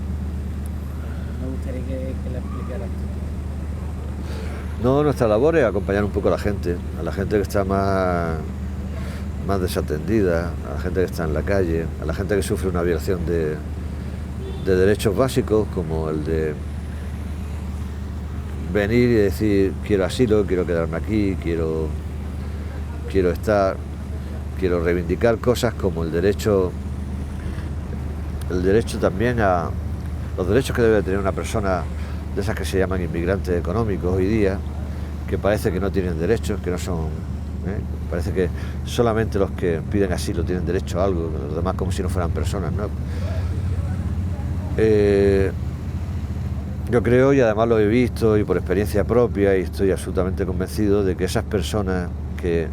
Me gustaría que la explicaras tú. No, nuestra labor es acompañar un poco a la gente que está más desatendida, a la gente que está en la calle, a la gente que sufre una violación de derechos básicos, como el de venir y decir quiero asilo, quiero quedarme aquí, quiero reivindicar cosas como el derecho también a los derechos que debe tener una persona de esas que se llaman inmigrantes económicos hoy día, que parece que no tienen derechos, que no son, parece que solamente los que piden asilo tienen derecho a algo, los demás como si no fueran personas, ¿no? Yo creo, y además lo he visto y por experiencia propia, y estoy absolutamente convencido de que esas personas que,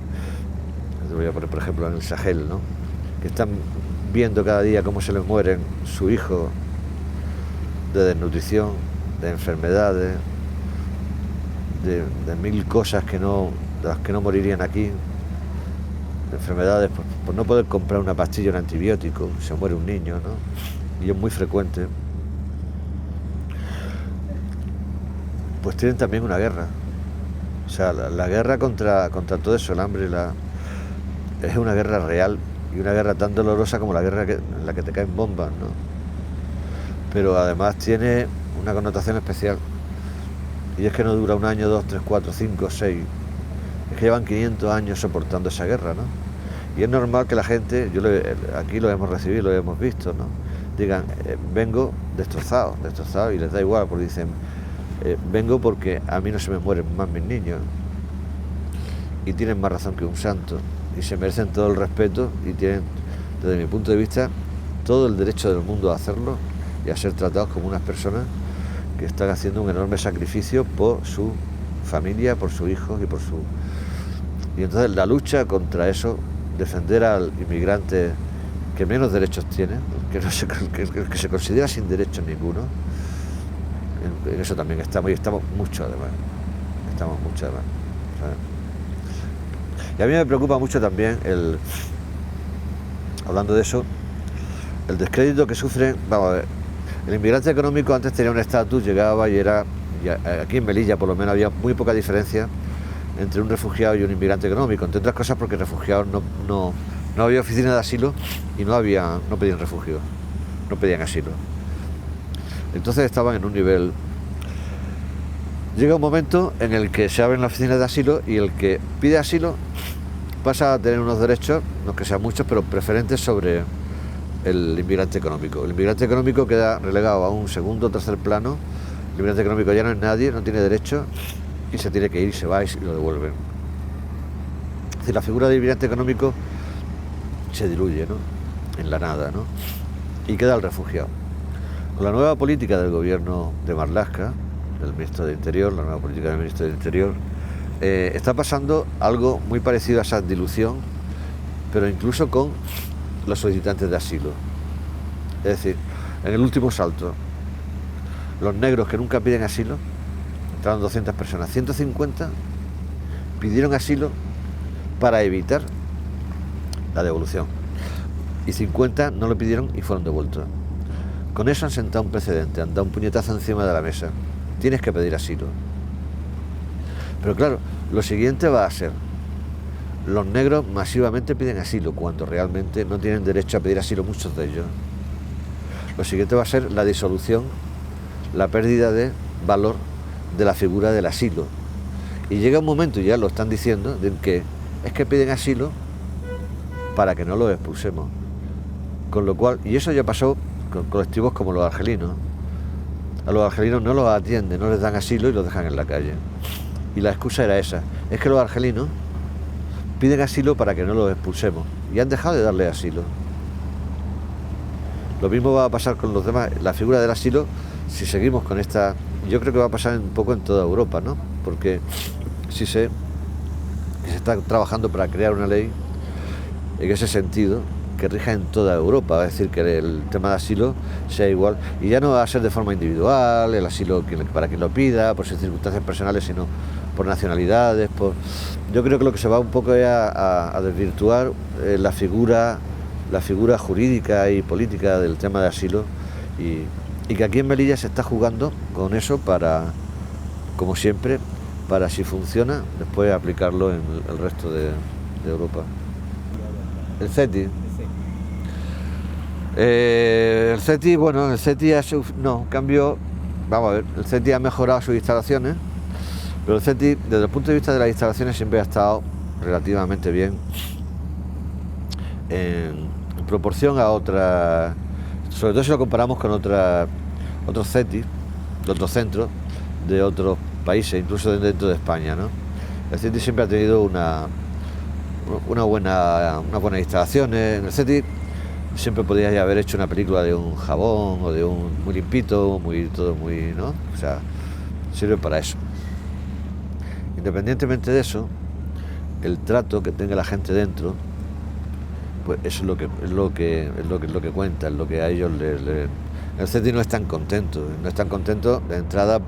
voy a poner por ejemplo en el Sahel, ¿no?, que están viendo cada día cómo se les mueren sus hijos de desnutrición, de enfermedades, de mil cosas de las que no morirían aquí, de enfermedades por no poder comprar una pastilla, un antibiótico, se muere un niño, ¿no? Y es muy frecuente. Pues tienen también una guerra. O sea, la guerra contra todo eso, el hambre, es una guerra real y una guerra tan dolorosa como la guerra en la que te caen bombas, ¿no? Pero además tiene una connotación especial. Y es que no dura 1 año, 2, 3, 4, 5, 6. Es que llevan 500 años soportando esa guerra, ¿no? Y es normal que la gente, aquí lo hemos recibido, lo hemos visto, ¿no?, digan, vengo destrozado, y les da igual, porque dicen, vengo porque a mí no se me mueren más mis niños. Y tienen más razón que un santo, y se merecen todo el respeto, y tienen, desde mi punto de vista, todo el derecho del mundo a hacerlo y a ser tratados como unas personas que están haciendo un enorme sacrificio por su familia, por sus hijos y por su... Y entonces la lucha contra eso, defender al inmigrante que menos derechos tiene, que se considera sin derechos ninguno, en eso también estamos, y estamos mucho además. ¿Sabes? Y a mí me preocupa mucho también hablando de eso, el descrédito que sufren. Vamos a ver, el inmigrante económico antes tenía un estatus, llegaba y aquí en Melilla por lo menos había muy poca diferencia entre un refugiado y un inmigrante económico, entre otras cosas porque refugiados no había oficina de asilo y no pedían refugio, no pedían asilo. Entonces estaban en un nivel. Llega un momento en el que se abren las oficinas de asilo y el que pide asilo pasa a tener unos derechos, no que sean muchos, pero preferentes sobre el inmigrante económico. El inmigrante económico queda relegado a un segundo o tercer plano. El inmigrante económico ya no es nadie, no tiene derecho y se tiene que ir, se va y lo devuelven. Es decir, la figura del inmigrante económico se diluye, ¿no?, en la nada, ¿no?, y queda el refugiado. Con la nueva política del gobierno de Marlaska, del ministro del Interior, la nueva política del ministro del Interior, está pasando algo muy parecido a esa dilución, pero incluso con los solicitantes de asilo. Es decir, en el último salto, los negros que nunca piden asilo, entraron 200 personas, 150 pidieron asilo para evitar la devolución y 50 no lo pidieron y fueron devueltos. Con eso han sentado un precedente, han dado un puñetazo encima de la mesa. Tienes que pedir asilo. Pero claro, lo siguiente va a ser: los negros masivamente piden asilo cuando realmente no tienen derecho a pedir asilo muchos de ellos. Lo siguiente va a ser la disolución, la pérdida de valor de la figura del asilo. Y llega un momento, y ya lo están diciendo, de que es que piden asilo para que no los expulsemos. Con lo cual, y eso ya pasó con colectivos como los argelinos. A los argelinos no los atienden, no les dan asilo y los dejan en la calle. Y la excusa era esa: es que los argelinos piden asilo para que no los expulsemos, y han dejado de darle asilo. Lo mismo va a pasar con los demás. La figura del asilo, si seguimos con esta, yo creo que va a pasar un poco en toda Europa, ¿no? Porque sí sé que se está trabajando para crear una ley en ese sentido que rija en toda Europa, es decir, que el tema de asilo sea igual, y ya no va a ser de forma individual, el asilo para quien lo pida, por sus circunstancias personales, sino por nacionalidades, Yo creo que lo que se va un poco es a desvirtuar la figura jurídica y política del tema de asilo, y que aquí en Melilla se está jugando con eso para, como siempre, para, si funciona, después aplicarlo en el resto de Europa. El CETI. El CETI cambió. Vamos a ver, el CETI ha mejorado sus instalaciones, pero el CETI, desde el punto de vista de las instalaciones, siempre ha estado relativamente bien en proporción a otras, sobre todo si lo comparamos con otros CETI, otros centros de otros países, incluso dentro de España, ¿no? El CETI siempre ha tenido unas buenas instalaciones. En el CETI siempre podías haber hecho una película de un jabón o de un muy limpito, todo muy, ¿no? O sea, sirve para eso. Independientemente de eso, el trato que tenga la gente dentro, pues eso es lo que cuenta, es lo que a ellos el CETI no están contentos de entrada.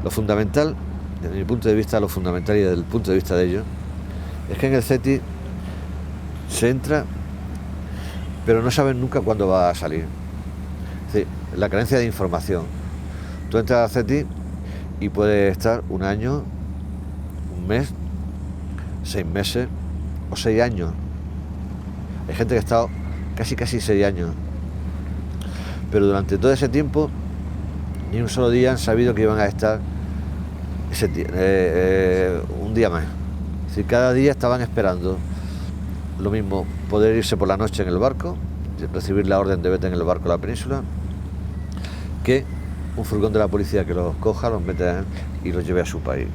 Lo fundamental, desde mi punto de vista, lo fundamental y desde el punto de vista de ellos, es que en el CETI se entra, pero no saben nunca cuándo va a salir. Es decir, la carencia de información. Tú entras al CETI y puedes estar un año, un mes, 6 meses o 6 años. Hay gente que ha estado casi 6 años. Pero durante todo ese tiempo, ni un solo día han sabido que iban a estar un día más. Es decir, cada día estaban esperando lo mismo, poder irse por la noche en el barco, recibir la orden de vete en el barco a la península, que un furgón de la policía que los coja, los meta y los lleve a su país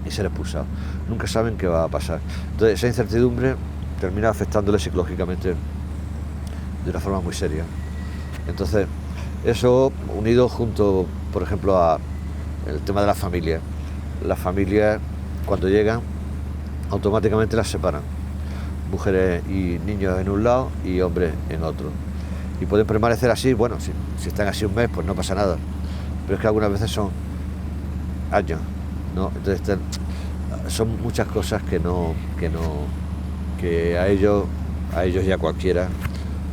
y ser expulsados. Nunca saben qué va a pasar. Entonces esa incertidumbre termina afectándoles psicológicamente de una forma muy seria. Entonces eso, unido junto, por ejemplo, a el tema de la familia. Las familias, cuando llegan, automáticamente las separan. Mujeres y niños en un lado y hombres en otro. Y pueden permanecer así, bueno, si están así un mes, pues no pasa nada. Pero es que algunas veces son años, ¿no? Entonces son muchas cosas que a ellos ya cualquiera,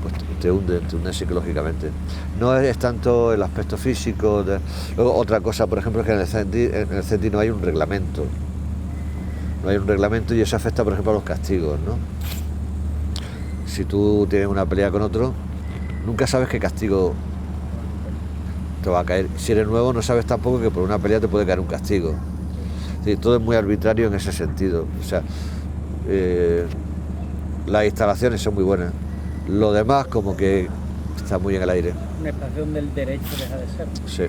pues te hunden psicológicamente. No es tanto el aspecto físico. Luego, otra cosa, por ejemplo, es que en el CETI no hay un reglamento. No hay un reglamento y eso afecta, por ejemplo, a los castigos, ¿no? Si tú tienes una pelea con otro, nunca sabes qué castigo te va a caer. Si eres nuevo, no sabes tampoco que por una pelea te puede caer un castigo. Sí, todo es muy arbitrario en ese sentido. O sea, las instalaciones son muy buenas, Lo demás como que está muy en el aire. Un espacio donde el derecho deja de ser. Sí.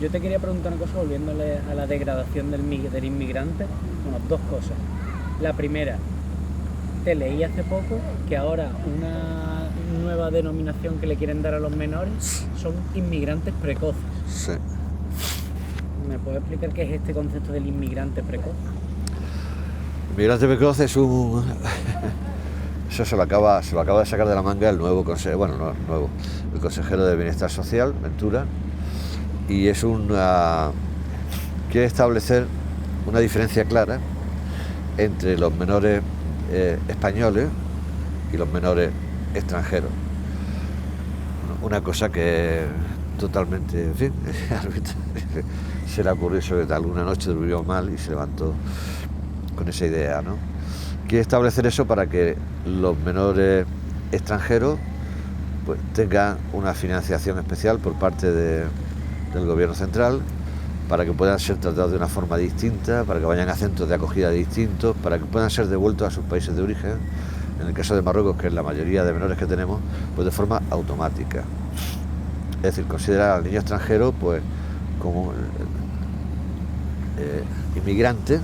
Yo te quería preguntar una cosa, volviéndole a la degradación del inmigrante. Bueno, dos cosas. La primera, te leí hace poco que ahora una nueva denominación que le quieren dar a los menores son inmigrantes precoces. Sí. ¿Me puedes explicar qué es este concepto del inmigrante precoz? Inmigrante precoz es un... Eso se lo acaba de sacar de la manga el nuevo consejero, bueno, no nuevo, el consejero de Bienestar Social, Ventura, y es quiere establecer una diferencia clara entre los menores españoles y los menores extranjeros. Una cosa que totalmente, en fin, se le ocurrió sobre alguna noche, durmió mal y se levantó con esa idea, ¿no? Quiere establecer eso para que los menores extranjeros pues tengan una financiación especial por parte del gobierno central, para que puedan ser tratados de una forma distinta, para que vayan a centros de acogida distintos, para que puedan ser devueltos a sus países de origen, en el caso de Marruecos, que es la mayoría de menores que tenemos, pues de forma automática. Es decir, considerar al niño extranjero pues como inmigrante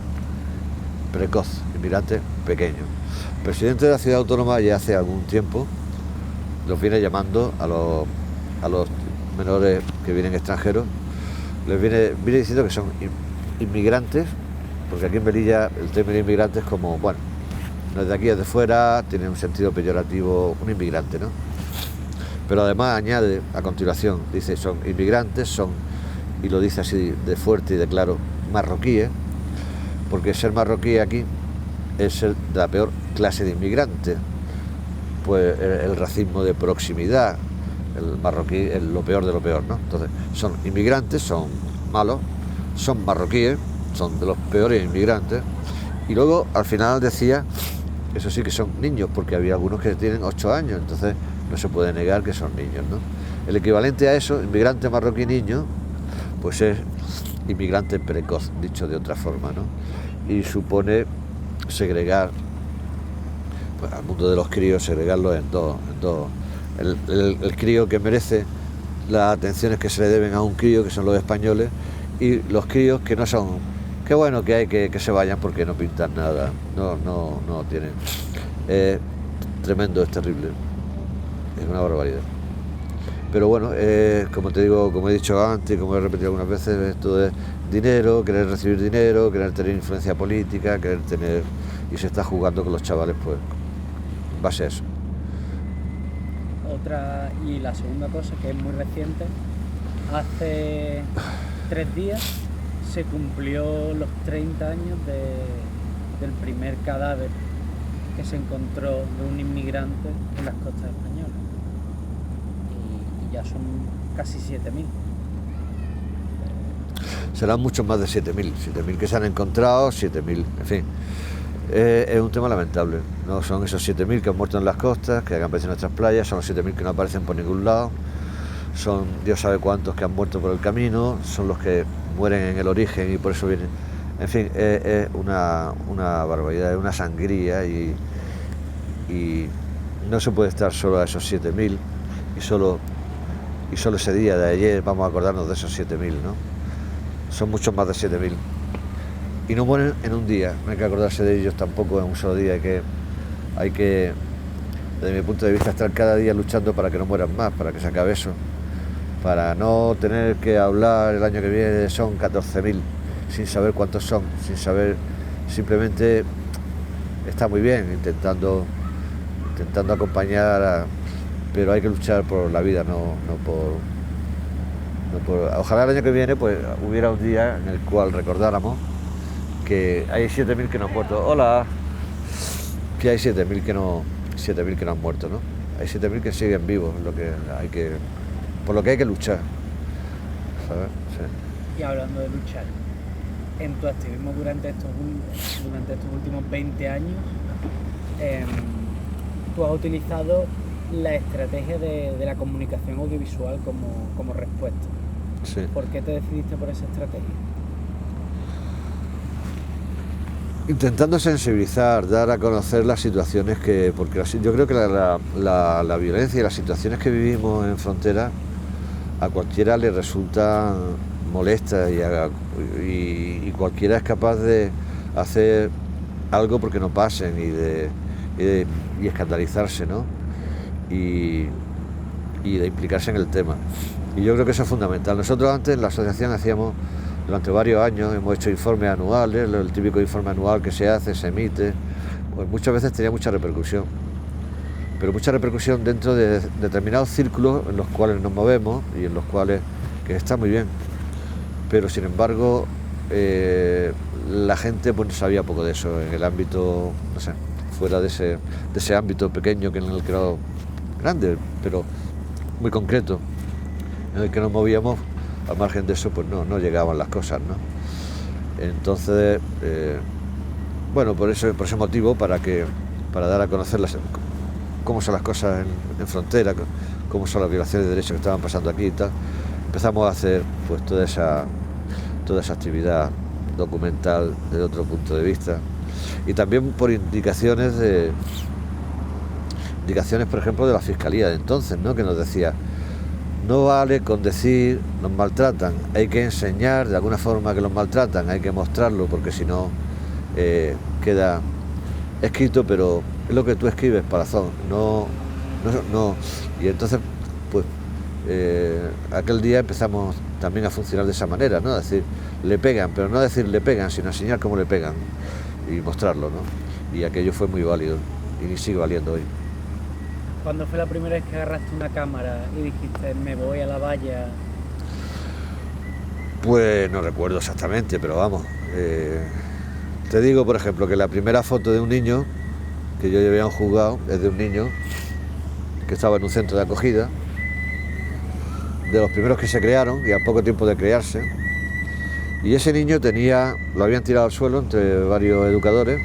precoz, inmigrante pequeño. El presidente de la ciudad autónoma ya hace algún tiempo los viene llamando a los menores que vienen extranjeros, les viene diciendo que son inmigrantes, porque aquí en Melilla el término inmigrante es como, bueno, no es de aquí, es de fuera, tiene un sentido peyorativo, un inmigrante, ¿no? Pero además añade a continuación, dice, son inmigrantes, y lo dice así de fuerte y de claro, marroquíes, porque ser marroquí aquí es ser de la peor clase de inmigrante, pues el racismo de proximidad, el marroquí es lo peor de lo peor, ¿no? Entonces, son inmigrantes, son malos, son marroquíes, son de los peores inmigrantes, y luego al final decía, eso sí que son niños, porque había algunos que tienen 8 años, entonces no se puede negar que son niños, ¿no? El equivalente a eso, inmigrante marroquí niño, pues es inmigrante precoz, dicho de otra forma, ¿no? Y supone segregar pues, al mundo de los críos, segregarlo en dos. El crío que merece las atenciones que se le deben a un crío, que son los españoles, y los críos que no son, que bueno, que hay que se vayan porque no pintan nada, no tienen. Es tremendo, es terrible, es una barbaridad. Pero bueno, como te digo, como he dicho antes, como he repetido algunas veces, esto es dinero, querer recibir dinero, querer tener influencia política, querer tener... Y se está jugando con los chavales, pues, en base a eso. Y la segunda cosa, que es muy reciente, hace 3 días se cumplió los 30 años del primer cadáver que se encontró de un inmigrante en las costas españolas. Y ya son casi 7.000. Serán muchos más de 7.000 que se han encontrado, 7.000, en fin. Es un tema lamentable, no son esos 7.000 que han muerto en las costas, que han aparecido en nuestras playas, son los 7.000 que no aparecen por ningún lado, son Dios sabe cuántos que han muerto por el camino, son los que mueren en el origen y por eso vienen. En fin, es una barbaridad, es una sangría y no se puede estar solo a esos 7.000 y solo ese día de ayer vamos a acordarnos de esos 7.000, ¿no? Son muchos más de 7.000. Y no mueren en un día, no hay que acordarse de ellos tampoco en un solo día, hay que, desde mi punto de vista, estar cada día luchando para que no mueran más, para que se acabe eso, para no tener que hablar el año que viene, son 14.000, sin saber cuántos son, sin saber, simplemente está muy bien intentando acompañar, pero hay que luchar por la vida, no por... Ojalá el año que viene pues hubiera un día en el cual recordáramos que hay 7.000 que no han muerto. Hola. Que hay 7.000 que no han muerto, ¿no? Hay 7.000 que siguen vivos, por lo que hay que luchar, ¿sabes? Sí. Y hablando de luchar, en tu activismo durante estos últimos 20 años, tú has utilizado la estrategia de la comunicación audiovisual como respuesta. Sí. ¿Por qué te decidiste por esa estrategia? intentando sensibilizar, dar a conocer las situaciones que, porque yo creo que la violencia y las situaciones que vivimos en frontera a cualquiera le resultan molestas y cualquiera es capaz de hacer algo porque no pasen y escandalizarse, ¿no? Y de implicarse en el tema. Y yo creo que eso es fundamental. Nosotros antes en la asociación hacíamos, durante varios años, hemos hecho informes anuales, el típico informe anual que se hace, se emite, pues muchas veces tenía mucha repercusión, pero mucha repercusión dentro de determinados círculos en los cuales nos movemos y en los cuales, que está muy bien, pero sin embargo la gente pues sabía poco de eso, en el ámbito, no sé, fuera de ese ámbito pequeño que en el que era grande, pero muy concreto, en el que nos movíamos. Al margen de eso, pues no llegaban las cosas, ¿no? Entonces, bueno, por ese motivo, para dar a conocer cómo son las cosas en frontera, cómo son las violaciones de derechos que estaban pasando aquí y tal, empezamos a hacer pues toda esa actividad documental desde otro punto de vista. Y también por indicaciones, por ejemplo, de la Fiscalía de entonces, ¿no? Que nos decía: no vale con decir nos maltratan, hay que enseñar de alguna forma que los maltratan, hay que mostrarlo, porque si no queda escrito, pero es lo que tú escribes, Palazón, no. Y entonces, pues, aquel día empezamos también a funcionar de esa manera, ¿no? Decir, le pegan, pero no decir le pegan, sino enseñar cómo le pegan y mostrarlo, ¿no? Y aquello fue muy válido y sigue valiendo hoy. ¿Cuándo fue la primera vez que agarraste una cámara y dijiste, me voy a la valla? Pues no recuerdo exactamente, pero vamos. Te digo, por ejemplo, que la primera foto de un niño que yo llevé a un juzgado es de un niño que estaba en un centro de acogida, de los primeros que se crearon y a poco tiempo de crearse. Y ese niño lo habían tirado al suelo entre varios educadores,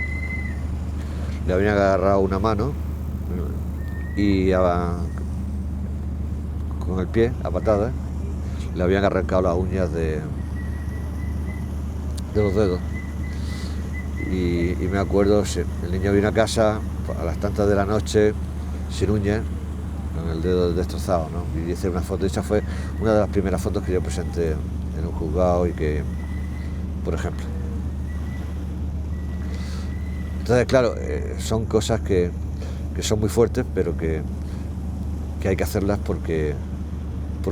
le habían agarrado una mano y con el pie, a patadas, le habían arrancado las uñas de los dedos. Y me acuerdo, el niño vino a casa a las tantas de la noche, sin uñas, con el dedo destrozado, ¿no? Y hice una foto, esa fue una de las primeras fotos que yo presenté en un juzgado y que, por ejemplo. Entonces, claro, son cosas que son muy fuertes, pero que hay que hacerlas porque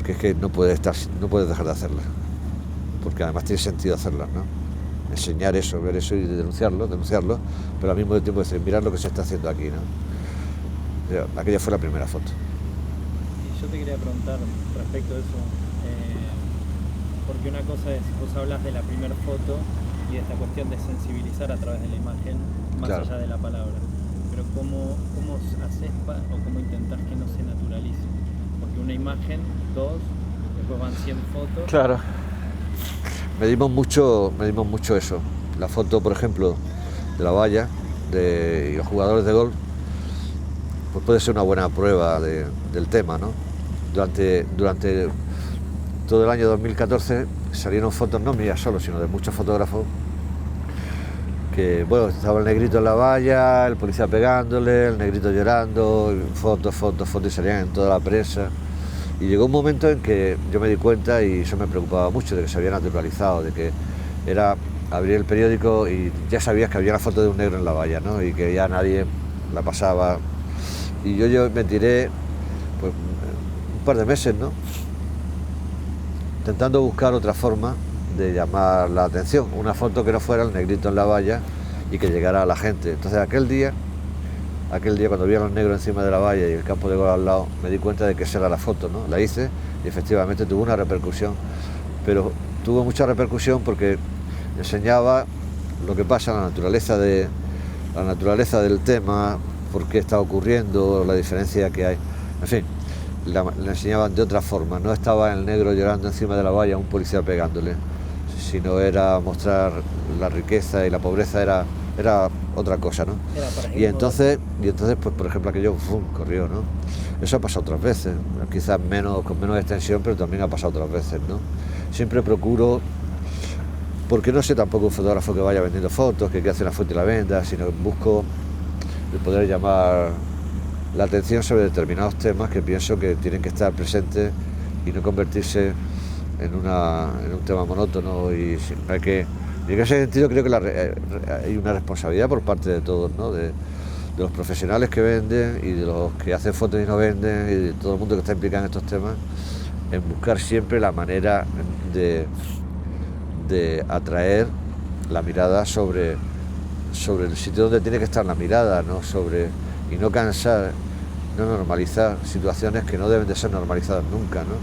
es que no puedes dejar de hacerlas, porque además tiene sentido hacerlas, ¿no? Enseñar eso, ver eso y denunciarlo, pero al mismo tiempo decir, mirad lo que se está haciendo aquí, ¿no? Aquella fue la primera foto. Y yo te quería preguntar respecto a eso, porque una cosa es, vos hablas de la primera foto y de esta cuestión de sensibilizar a través de la imagen, más claro, allá de la palabra. Pero ¿cómo haces o cómo intentás que no se naturalice? Porque una imagen, 2, después van 100 fotos. Claro. Medimos mucho eso. La foto, por ejemplo, de la valla y los jugadores de golf, pues puede ser una buena prueba del tema, ¿no? Durante todo el año 2014 salieron fotos, no mías solo, sino de muchos fotógrafos, que, bueno, estaba el negrito en la valla, el policía pegándole, el negrito llorando, fotos, y salían en toda la prensa. Y llegó un momento en que yo me di cuenta, y eso me preocupaba mucho, de que se había naturalizado, de que era abrir el periódico y ya sabías que había una foto de un negro en la valla, ¿no? Y que ya nadie la pasaba. Y yo me tiré, pues, un par de meses, ¿no? Intentando buscar otra forma de llamar la atención, una foto que no fuera el negrito en la valla y que llegara a la gente. Entonces aquel día cuando vi a los negros encima de la valla y el campo de gol al lado, me di cuenta de que esa era la foto, ¿no? La hice y efectivamente tuvo una repercusión, pero tuvo mucha repercusión porque enseñaba lo que pasa, la naturaleza del tema, por qué está ocurriendo, la diferencia que hay, en fin. La enseñaban de otra forma, no estaba el negro llorando encima de la valla, un policía pegándole, sino era mostrar la riqueza y la pobreza, era otra cosa, ¿no? Y entonces, pues, por ejemplo, aquello corrió, ¿no? Eso ha pasado otras veces, quizás con menos extensión, pero también ha pasado otras veces, ¿no? Siempre procuro porque no soy tampoco un fotógrafo que vaya vendiendo fotos, que hace una foto y la venda, sino que busco el poder llamar la atención sobre determinados temas que pienso que tienen que estar presentes y no convertirse en un tema monótono. Y en ese sentido creo que hay una responsabilidad por parte de todos, ¿no? De los profesionales que venden y de los que hacen fotos y no venden y de todo el mundo que está implicado en estos temas, en buscar siempre la manera de atraer la mirada sobre el sitio donde tiene que estar la mirada, ¿no? Y no cansar, no normalizar situaciones que no deben de ser normalizadas nunca, ¿no?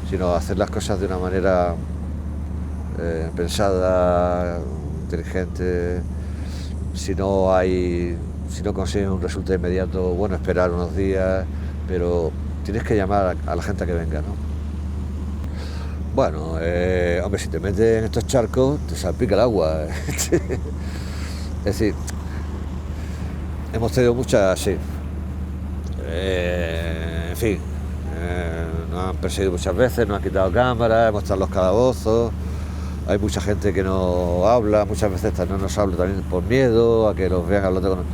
Sino hacer las cosas de una manera pensada, inteligente. Si no consigues un resultado inmediato, bueno, esperar unos días, pero tienes que llamar a la gente a que venga, ¿no? Bueno, hombre, si te metes en estos charcos, te salpica el agua. Es decir, hemos tenido muchas, sí. En fin, nos han perseguido muchas veces, nos han quitado cámaras, hemos estado en los calabozos. Hay mucha gente que no habla, muchas veces no nos habla también por miedo a que los vean hablando con...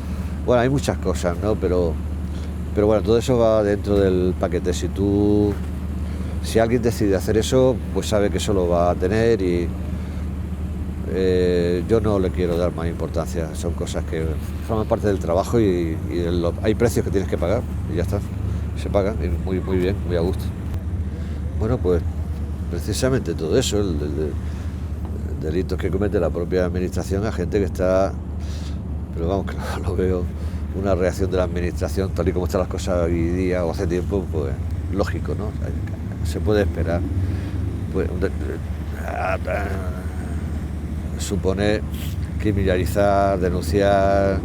Bueno, hay muchas cosas, ¿no? Pero bueno, todo eso va dentro del paquete. Si alguien decide hacer eso, pues sabe que eso lo va a tener y yo no le quiero dar más importancia. Son cosas que forman parte del trabajo y hay precios que tienes que pagar y ya está. Se pagan y muy, muy bien, muy a gusto. Bueno, pues precisamente todo eso, el delitos que comete la propia administración a gente que está... Pero vamos, que no lo veo una reacción de la administración tal y como están las cosas hoy día o hace tiempo, pues lógico, ¿no? Se puede esperar. Pues, supone criminalizar, denunciar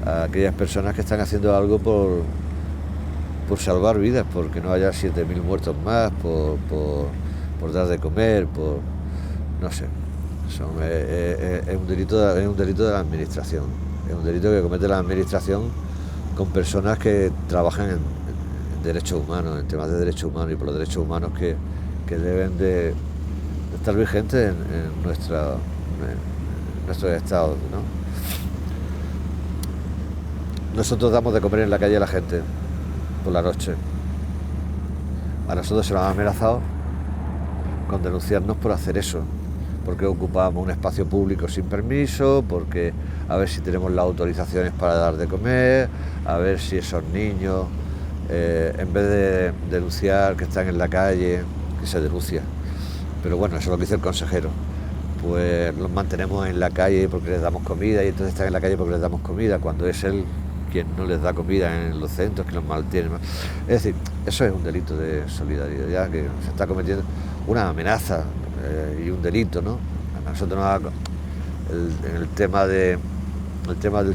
a aquellas personas que están haciendo algo por salvar vidas, porque no haya 7.000 muertos más, por dar de comer, no sé. Es un delito de la administración. Es un delito que comete la administración con personas que trabajan en derechos humanos, en temas de derechos humanos y por los derechos humanos que deben de estar vigentes en nuestros estados, ¿no? Nosotros damos de comer en la calle a la gente por la noche. A nosotros se nos ha amenazado con denunciarnos por hacer eso, porque ocupamos un espacio público sin permiso, porque a ver si tenemos las autorizaciones para dar de comer, a ver si esos niños, en vez de denunciar que están en la calle, que se denuncia. Pero bueno, eso es lo que dice el consejero. Pues los mantenemos en la calle porque les damos comida y entonces están en la calle porque les damos comida, cuando es él quien no les da comida en los centros, que los mantiene. Es decir, eso es un delito de solidaridad que se está cometiendo, una amenaza y un delito, ¿no? A nosotros el tema del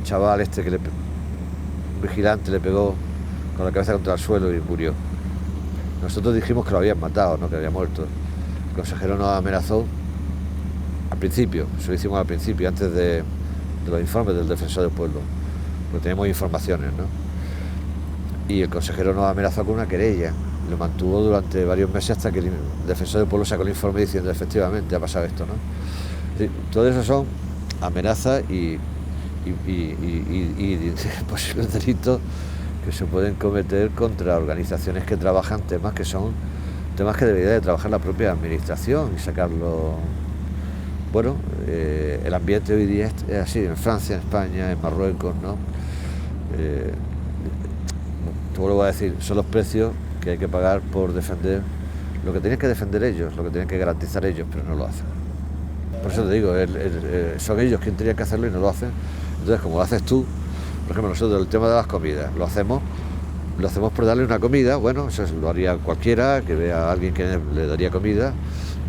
chaval este que un vigilante le pegó con la cabeza contra el suelo y murió. Nosotros dijimos que lo habían matado, no que había muerto. El consejero nos amenazó al principio, eso lo hicimos al principio, antes de los informes del defensor del pueblo, porque tenemos informaciones, ¿no? Y el consejero nos amenazó con una querella. Lo mantuvo durante varios meses hasta que el defensor del pueblo sacó el informe diciendo efectivamente ha pasado esto, ¿no? Todo eso son amenazas y posibles delitos que se pueden cometer contra organizaciones que trabajan temas que debería de trabajar la propia administración y sacarlo. Bueno, el ambiente hoy día es así, en Francia, en España, en Marruecos, ¿no? Te vuelvo a decir, son los precios que hay que pagar por defender lo que tienen que defender ellos, lo que tienen que garantizar ellos, pero no lo hacen. Por eso te digo, son ellos quienes tenían que hacerlo y no lo hacen. Entonces, como lo haces tú, por ejemplo, nosotros el tema de las comidas, lo hacemos por darle una comida, bueno, eso lo haría cualquiera, que vea a alguien que le daría comida,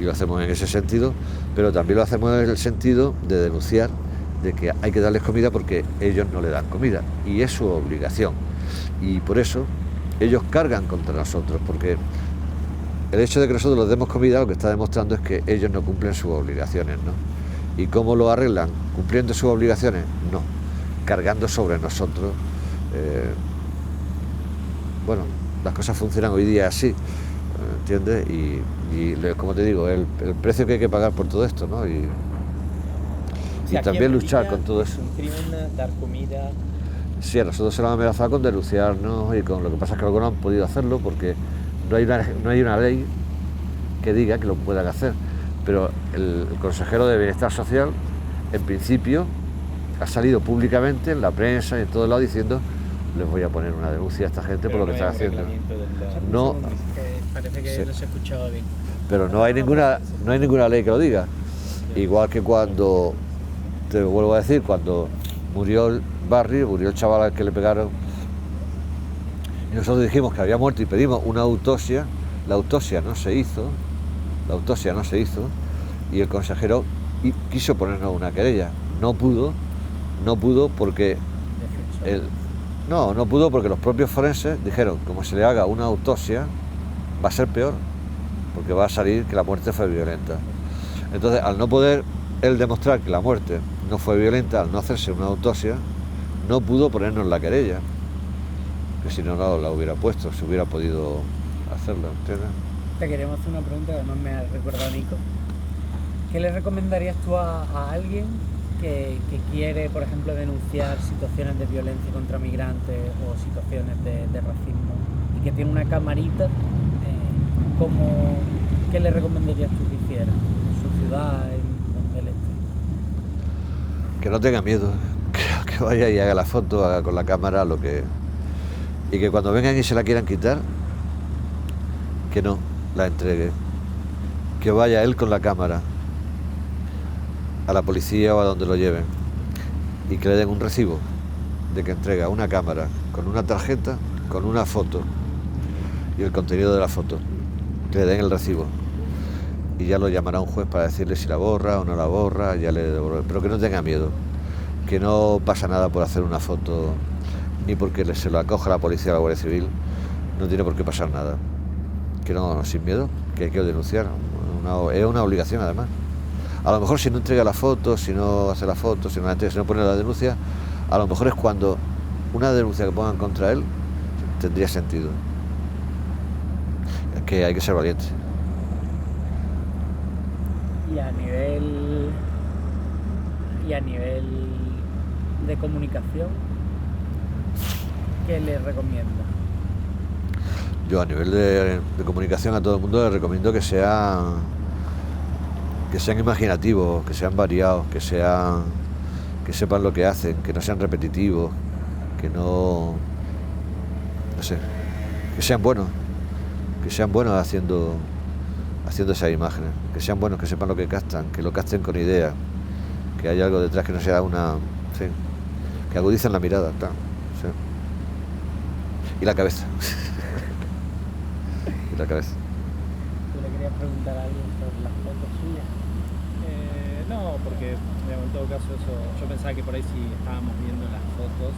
y lo hacemos en ese sentido, pero también lo hacemos en el sentido de denunciar de que hay que darles comida porque ellos no le dan comida, y es su obligación. Y por eso ellos cargan contra nosotros, porque el hecho de que nosotros les demos comida lo que está demostrando es que ellos no cumplen sus obligaciones, ¿no? ¿Y cómo lo arreglan? ¿Cumpliendo sus obligaciones? No, cargando sobre nosotros. Bueno, las cosas funcionan hoy día así, ¿entiendes? Y Y como te digo, el precio que hay que pagar por todo esto, ¿no? Y también luchar con todo eso. Es un crimen dar comida. Sí, a nosotros se nos ha amenazado con denunciarnos y con lo que pasa es que algunos han podido hacerlo porque no hay una ley que diga que lo puedan hacer. Pero el consejero de Bienestar Social, en principio, ha salido públicamente en la prensa y en todos lados diciendo: les voy a poner una denuncia a esta gente por lo que están haciendo. No, parece que no se escuchaba bien. Pero no hay ninguna ley que lo diga. Igual que cuando, te vuelvo a decir, cuando murió el chaval al que le pegaron, y nosotros dijimos que había muerto y pedimos una autopsia, la autopsia no se hizo, y el consejero quiso ponernos una querella. No pudo porque no pudo porque los propios forenses dijeron: como se le haga una autopsia va a ser peor, porque va a salir que la muerte fue violenta. Entonces, al no poder él demostrar que la muerte no fue violenta, al no hacerse una autopsia, no pudo ponernos la querella, que si no la hubiera puesto, se hubiera podido hacerlo, ¿entiendes? Te queremos hacer una pregunta que además me ha recordado Nico. ¿Qué le recomendarías tú a alguien que quiere, por ejemplo, denunciar situaciones de violencia contra migrantes o situaciones de racismo y que tiene una camarita? ¿Qué le recomendarías tú que hiciera en su ciudad, en donde él esté? Que no tenga miedo, que vaya y haga la foto, haga con la cámara lo que... Y que cuando vengan y se la quieran quitar, que no la entregue. Que vaya él con la cámara a la policía o a donde lo lleven y que le den un recibo de que entrega una cámara con una tarjeta, con una foto y el contenido de la foto. Que le den el recibo y ya lo llamará un juez para decirle si la borra o no la borra, ya le devuelve. Pero que no tenga miedo, que no pasa nada por hacer una foto, ni porque se lo acoja la policía o la Guardia Civil, no tiene por qué pasar nada. Que no, sin miedo, que hay que denunciar, es una obligación además. A lo mejor si no entrega la foto, si no hace la foto, si no la entrega, si no pone la denuncia, a lo mejor es cuando una denuncia que pongan contra él tendría sentido. Es que hay que ser valiente. Y a nivel de comunicación, ¿qué le recomienda? Yo a nivel de comunicación a todo el mundo les recomiendo que sean imaginativos, que sean variados, que sepan lo que hacen, que no sean repetitivos, que que sean buenos haciendo esas imágenes, que sean buenos, que sepan lo que captan, que lo capten con ideas, que haya algo detrás, que no sea que agudicen la mirada, claro, sí. Y la cabeza. La cabeza. ¿Tú le querías preguntar a alguien sobre las fotos suyas? No, porque digamos, en todo caso eso, yo pensaba que por ahí sí estábamos viendo las fotos,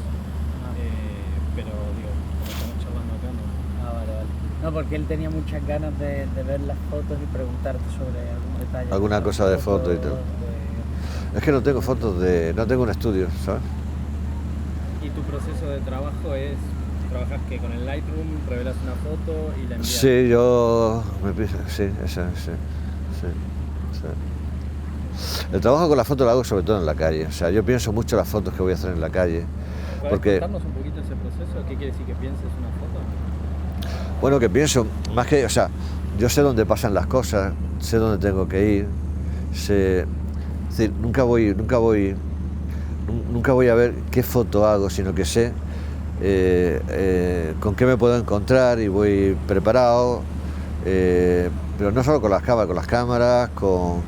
pero digo, como estamos charlando acá, no. Vale. No, porque él tenía muchas ganas de ver las fotos y preguntarte sobre algún detalle. Alguna cosa de fotos y tal. Es que no tengo fotos no tengo un estudio, ¿sabes? ¿Y tu proceso de trabajo es... ¿Trabajas que con el Lightroom revelas una foto y la envías? Sí, El trabajo con la foto lo hago sobre todo en la calle. O sea, yo pienso mucho las fotos que voy a hacer en la calle. ¿Puedes contarnos un poquito ese proceso? ¿Qué quiere decir que pienses una foto? Bueno, que pienso, más que, o sea, yo sé dónde pasan las cosas, sé dónde tengo que ir, es decir, nunca voy a ver qué foto hago, sino que sé con qué me puedo encontrar y voy preparado, pero no solo con las cámaras, con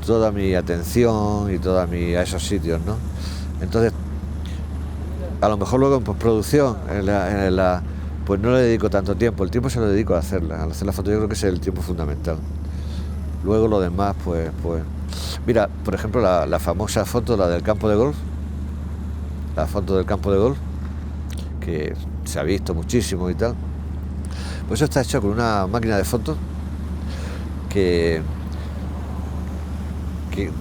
toda mi atención y a esos sitios, ¿no? Entonces, a lo mejor luego en postproducción, pues no le dedico tanto tiempo, el tiempo se lo dedico a hacerla. Al hacer la foto yo creo que es el tiempo fundamental. Luego lo demás, pues... Mira, por ejemplo, la famosa foto, la del campo de golf, la foto del campo de golf, que se ha visto muchísimo y tal, pues eso está hecho con una máquina de fotos que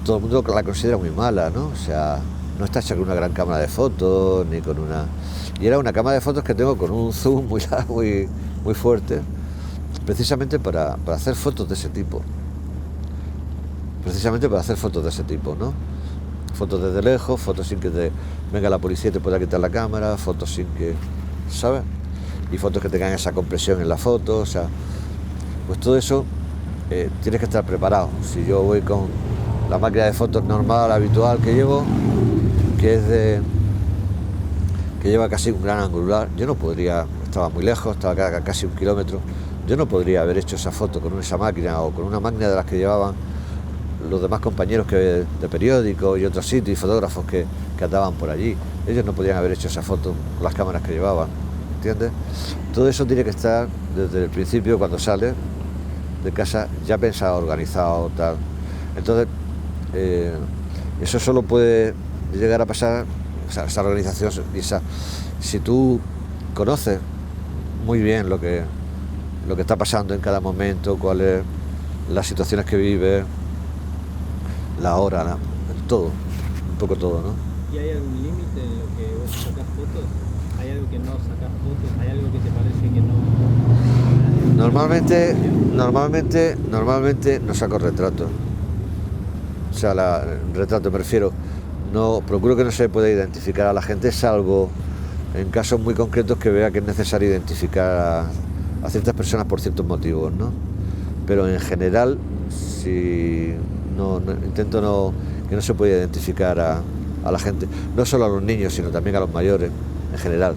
todo el mundo la considera muy mala, ¿no? O sea, no está hecha con una gran cámara de fotos, ni con una... Y era una cámara de fotos que tengo con un zoom muy fuerte, precisamente para hacer fotos de ese tipo. Precisamente para hacer fotos de ese tipo, ¿no? Fotos desde lejos, fotos sin que te venga la policía y te pueda quitar la cámara, fotos sin que, ¿sabes? Y fotos que tengan esa compresión en la foto, o sea, pues todo eso tienes que estar preparado. Si yo voy con la máquina de fotos normal, habitual que llevo, que lleva casi un gran angular, yo no podría, estaba muy lejos, estaba casi 1 kilómetro, yo no podría haber hecho esa foto con esa máquina o con una máquina de las que llevaban los demás compañeros de periódicos y otros sitios y fotógrafos que andaban por allí. Ellos no podían haber hecho esa foto con las cámaras que llevaban, ¿entiendes? Todo eso tiene que estar desde el principio, cuando sales de casa, ya pensado, organizado, tal. Entonces, eso solo puede llegar a pasar, o sea, esa organización, si tú conoces muy bien lo que está pasando en cada momento, cuáles las situaciones que vives, la hora, todo, un poco todo, ¿no? ¿Y hay algún límite en lo que vos sacás fotos? ¿Hay algo que no sacás fotos? ¿Hay algo que te parece que no? Normalmente no saco retratos. O sea, retrato me refiero, no procuro que no se pueda identificar a la gente, salvo en casos muy concretos que vea que es necesario identificar a ciertas personas por ciertos motivos, ¿no? Pero en general, si intento que no se pueda identificar a la gente, no solo a los niños, sino también a los mayores, en general.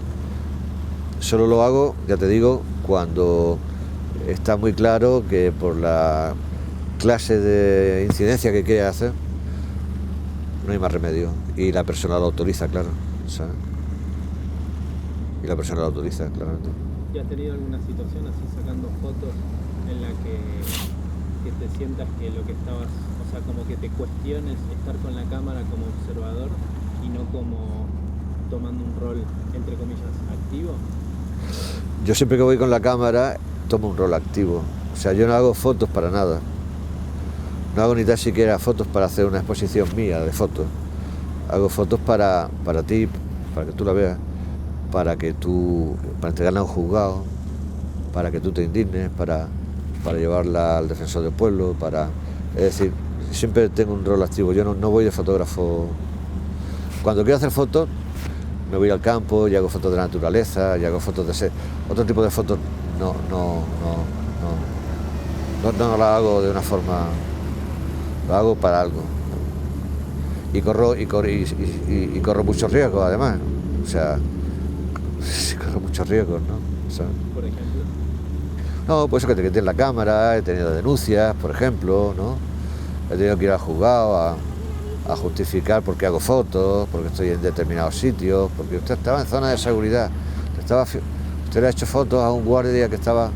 Solo lo hago, ya te digo, cuando está muy claro que por la clase de incidencia que quiere hacer, no hay más remedio. Y la persona lo autoriza, claro, ¿sabes? Y la persona lo autoriza, claramente. ¿Y has tenido alguna situación así sacando fotos en la que te sientas que lo que estabas, o sea, como que te cuestiones estar con la cámara como observador y no como tomando un rol, entre comillas, activo? Yo siempre que voy con la cámara tomo un rol activo. O sea, yo no hago fotos para nada. No hago ni tan siquiera fotos para hacer una exposición mía de fotos. Hago fotos para ti, para que tú la veas, para entregarla a un juzgado, para que tú te indignes, para llevarla al defensor del pueblo, es decir, siempre tengo un rol activo. Yo no voy de fotógrafo. Cuando quiero hacer fotos, me voy al campo y hago fotos de la naturaleza, y hago fotos de ese. Otro tipo de fotos no la hago de una forma, lo hago para algo. Y corro muchos riesgos, además. O sea, corro muchos riesgos, ¿no? ¿Sabes? Por ejemplo. No, pues eso que te quiten la cámara, he tenido denuncias, por ejemplo, ¿no? He tenido que ir al juzgado a justificar por qué hago fotos, porque estoy en determinados sitios, porque usted estaba en zona de seguridad, usted le ha hecho fotos a un guardia que estaba,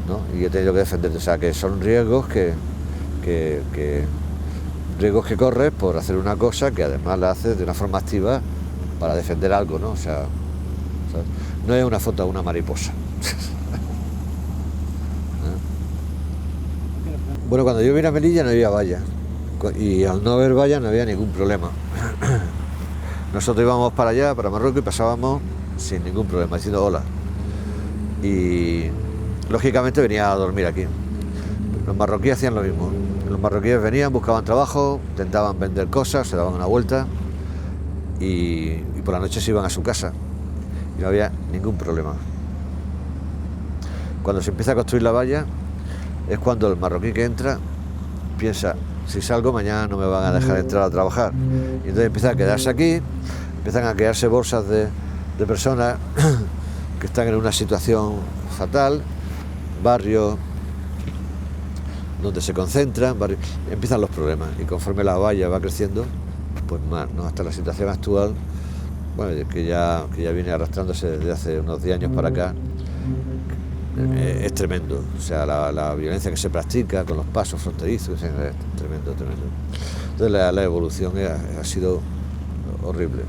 ¿no? Y he tenido que defenderte, o sea, que son riesgos riesgos que corres por hacer una cosa que además la haces de una forma activa para defender algo, ¿no? O sea, ¿sabes? No es una foto a una mariposa. Bueno, cuando yo vine a Melilla no había vallas, y al no haber vallas no había ningún problema. Nosotros íbamos para allá, para Marruecos, y pasábamos sin ningún problema, diciendo hola. Y lógicamente venía a dormir aquí. Los marroquíes hacían lo mismo. Los marroquíes venían, buscaban trabajo, intentaban vender cosas, se daban una vuelta y por la noche se iban a su casa. Y no había ningún problema. Cuando se empieza a construir la valla, es cuando el marroquí que entra piensa, si salgo mañana no me van a dejar entrar a trabajar. Y entonces empieza a quedarse aquí, empiezan a quedarse bolsas de personas que están en una situación fatal, barrios donde se concentran, empiezan los problemas. Y conforme la valla va creciendo, pues más, ¿no? Hasta la situación actual, bueno, que ya viene arrastrándose desde hace unos 10 años para acá, es tremendo. O sea, la violencia que se practica con los pasos fronterizos es tremendo. Entonces la evolución ha sido horrible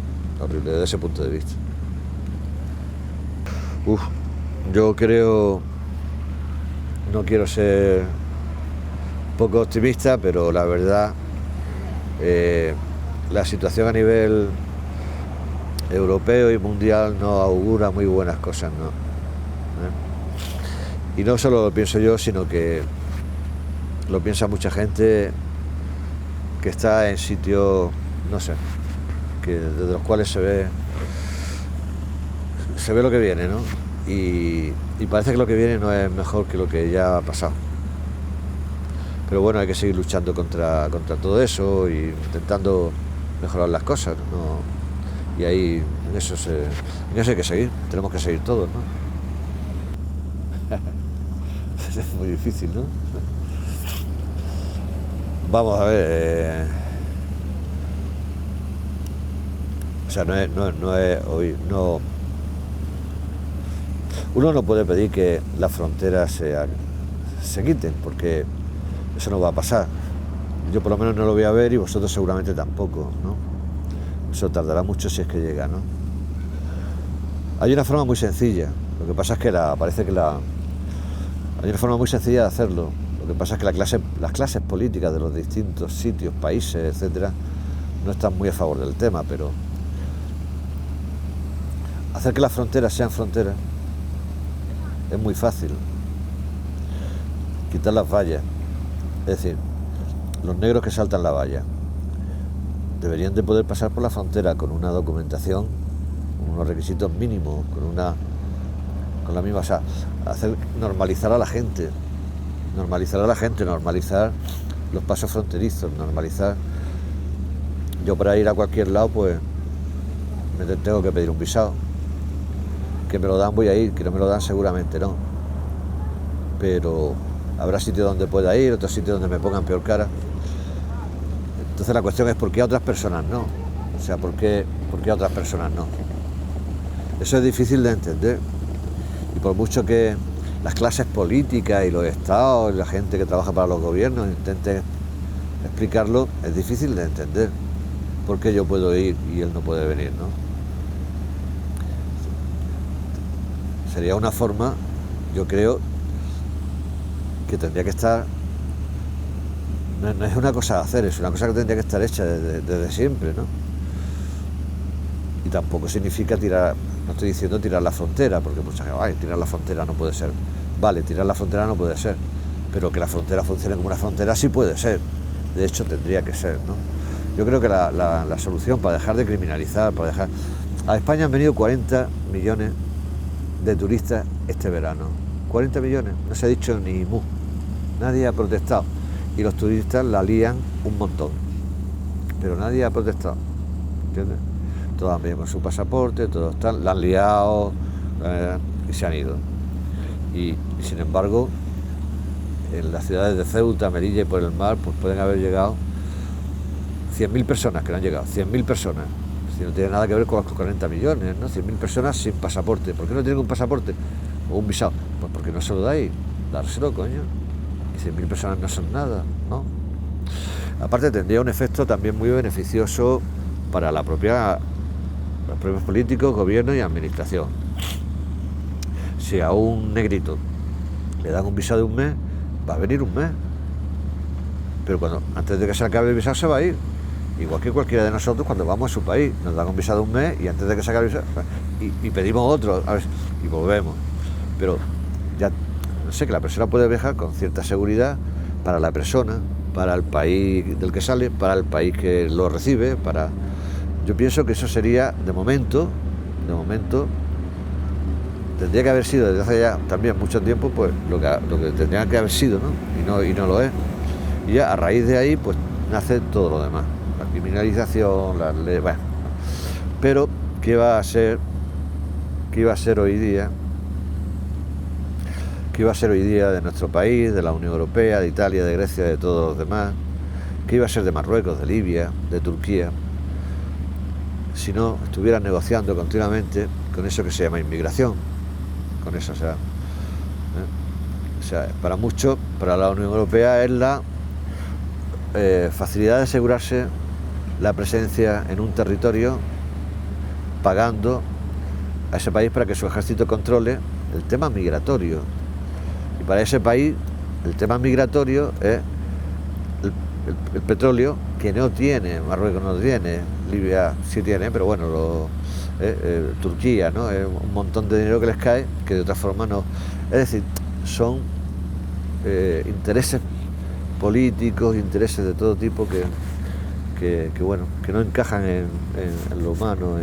desde ese punto de vista. Yo creo, no quiero ser poco optimista, pero la verdad, la situación a nivel europeo y mundial no augura muy buenas cosas, ¿no? Y no solo lo pienso yo, sino que lo piensa mucha gente que está en sitios, no sé, que desde los cuales se ve lo que viene, ¿no? Y parece que lo que viene no es mejor que lo que ya ha pasado. Pero bueno, hay que seguir luchando contra todo eso e intentando mejorar las cosas, ¿no? Y ahí en eso hay que seguir, tenemos que seguir todos, ¿no? Es muy difícil, ¿no? Vamos a ver, o sea, no es hoy, no. Uno no puede pedir que las fronteras se quiten, porque eso no va a pasar. Yo por lo menos no lo voy a ver y vosotros seguramente tampoco, ¿no? Eso tardará mucho si es que llega, ¿no? Hay una forma muy sencilla, lo que pasa es que hay una forma muy sencilla de hacerlo. Lo que pasa es que las clases políticas de los distintos sitios, países, etcétera, no están muy a favor del tema, pero hacer que las fronteras sean fronteras es muy fácil. Quitar las vallas. Es decir, los negros que saltan la valla deberían de poder pasar por la frontera con una documentación, con unos requisitos mínimos, con la misma, o sea, normalizar a la gente, normalizar los pasos fronterizos, normalizar. Yo para ir a cualquier lado, pues me tengo que pedir un visado. Que me lo dan, voy a ir, que no me lo dan seguramente no. Pero habrá sitios donde pueda ir, otros sitios donde me pongan peor cara. Entonces la cuestión es por qué a otras personas no. O sea, ¿por qué a otras personas no? Eso es difícil de entender. Y por mucho que las clases políticas y los estados y la gente que trabaja para los gobiernos intenten explicarlo, es difícil de entender. ¿Por qué yo puedo ir y él no puede venir, no? Sería una forma, yo creo, que tendría que estar, no es una cosa a hacer, es una cosa que tendría que estar hecha desde siempre, ¿no? Y tampoco significa tirar, no estoy diciendo tirar la frontera, porque muchas veces, tirar la frontera no puede ser. Vale, tirar la frontera no puede ser, pero que la frontera funcione como una frontera sí puede ser. De hecho, tendría que ser, ¿no? Yo creo que la solución para dejar de criminalizar, para dejar... A España han venido 40 millones de turistas este verano. 40 millones, no se ha dicho ni mu. Nadie ha protestado. Y los turistas la lían un montón. Pero nadie ha protestado. ¿Entiendes? Todos han venido con su pasaporte, todos la han liado y se han ido. Y sin embargo, en las ciudades de Ceuta, Melilla y por el mar, pues pueden haber llegado 100.000 personas que no han llegado. 100.000 personas. Si no tiene nada que ver con los 40 millones, ¿no? 100.000 personas sin pasaporte. ¿Por qué no tienen un pasaporte o un visado? Pues porque no se lo dais. Dárselo, coño. Y 100.000 personas no son nada, ¿no? Aparte tendría un efecto también muy beneficioso para los propios políticos, gobierno y administración. Si a un negrito le dan un visado de un mes, va a venir un mes. Pero antes de que se acabe el visado se va a ir. Igual que cualquiera de nosotros cuando vamos a su país, nos dan un visado un mes y antes de que se acabe el visado, y pedimos otro, a ver, y volvemos. Pero ya, no sé, que la persona puede viajar con cierta seguridad para la persona, para el país del que sale, para el país que lo recibe, Yo pienso que eso sería, de momento, tendría que haber sido desde hace ya también mucho tiempo, pues lo que tendría que haber sido, ¿no? Y no lo es. Y ya a raíz de ahí, pues nace todo lo demás. La criminalización, las leyes, bueno. Pero, ¿qué iba a ser hoy día? ¿Qué iba a ser hoy día de nuestro país, de la Unión Europea, de Italia, de Grecia, de todos los demás? ¿Qué iba a ser de Marruecos, de Libia, de Turquía? Si no estuvieran negociando continuamente con eso que se llama inmigración. Con eso, o sea, para muchos, para la Unión Europea es la facilidad de asegurarse la presencia en un territorio pagando a ese país para que su ejército controle el tema migratorio. Y para ese país el tema migratorio es el petróleo, que no tiene, Marruecos no tiene, Libia sí tiene, pero bueno, Turquía, ¿no? Es un montón de dinero que les cae, que de otra forma no. Es decir, son intereses políticos, intereses de todo tipo que no encajan en lo humano,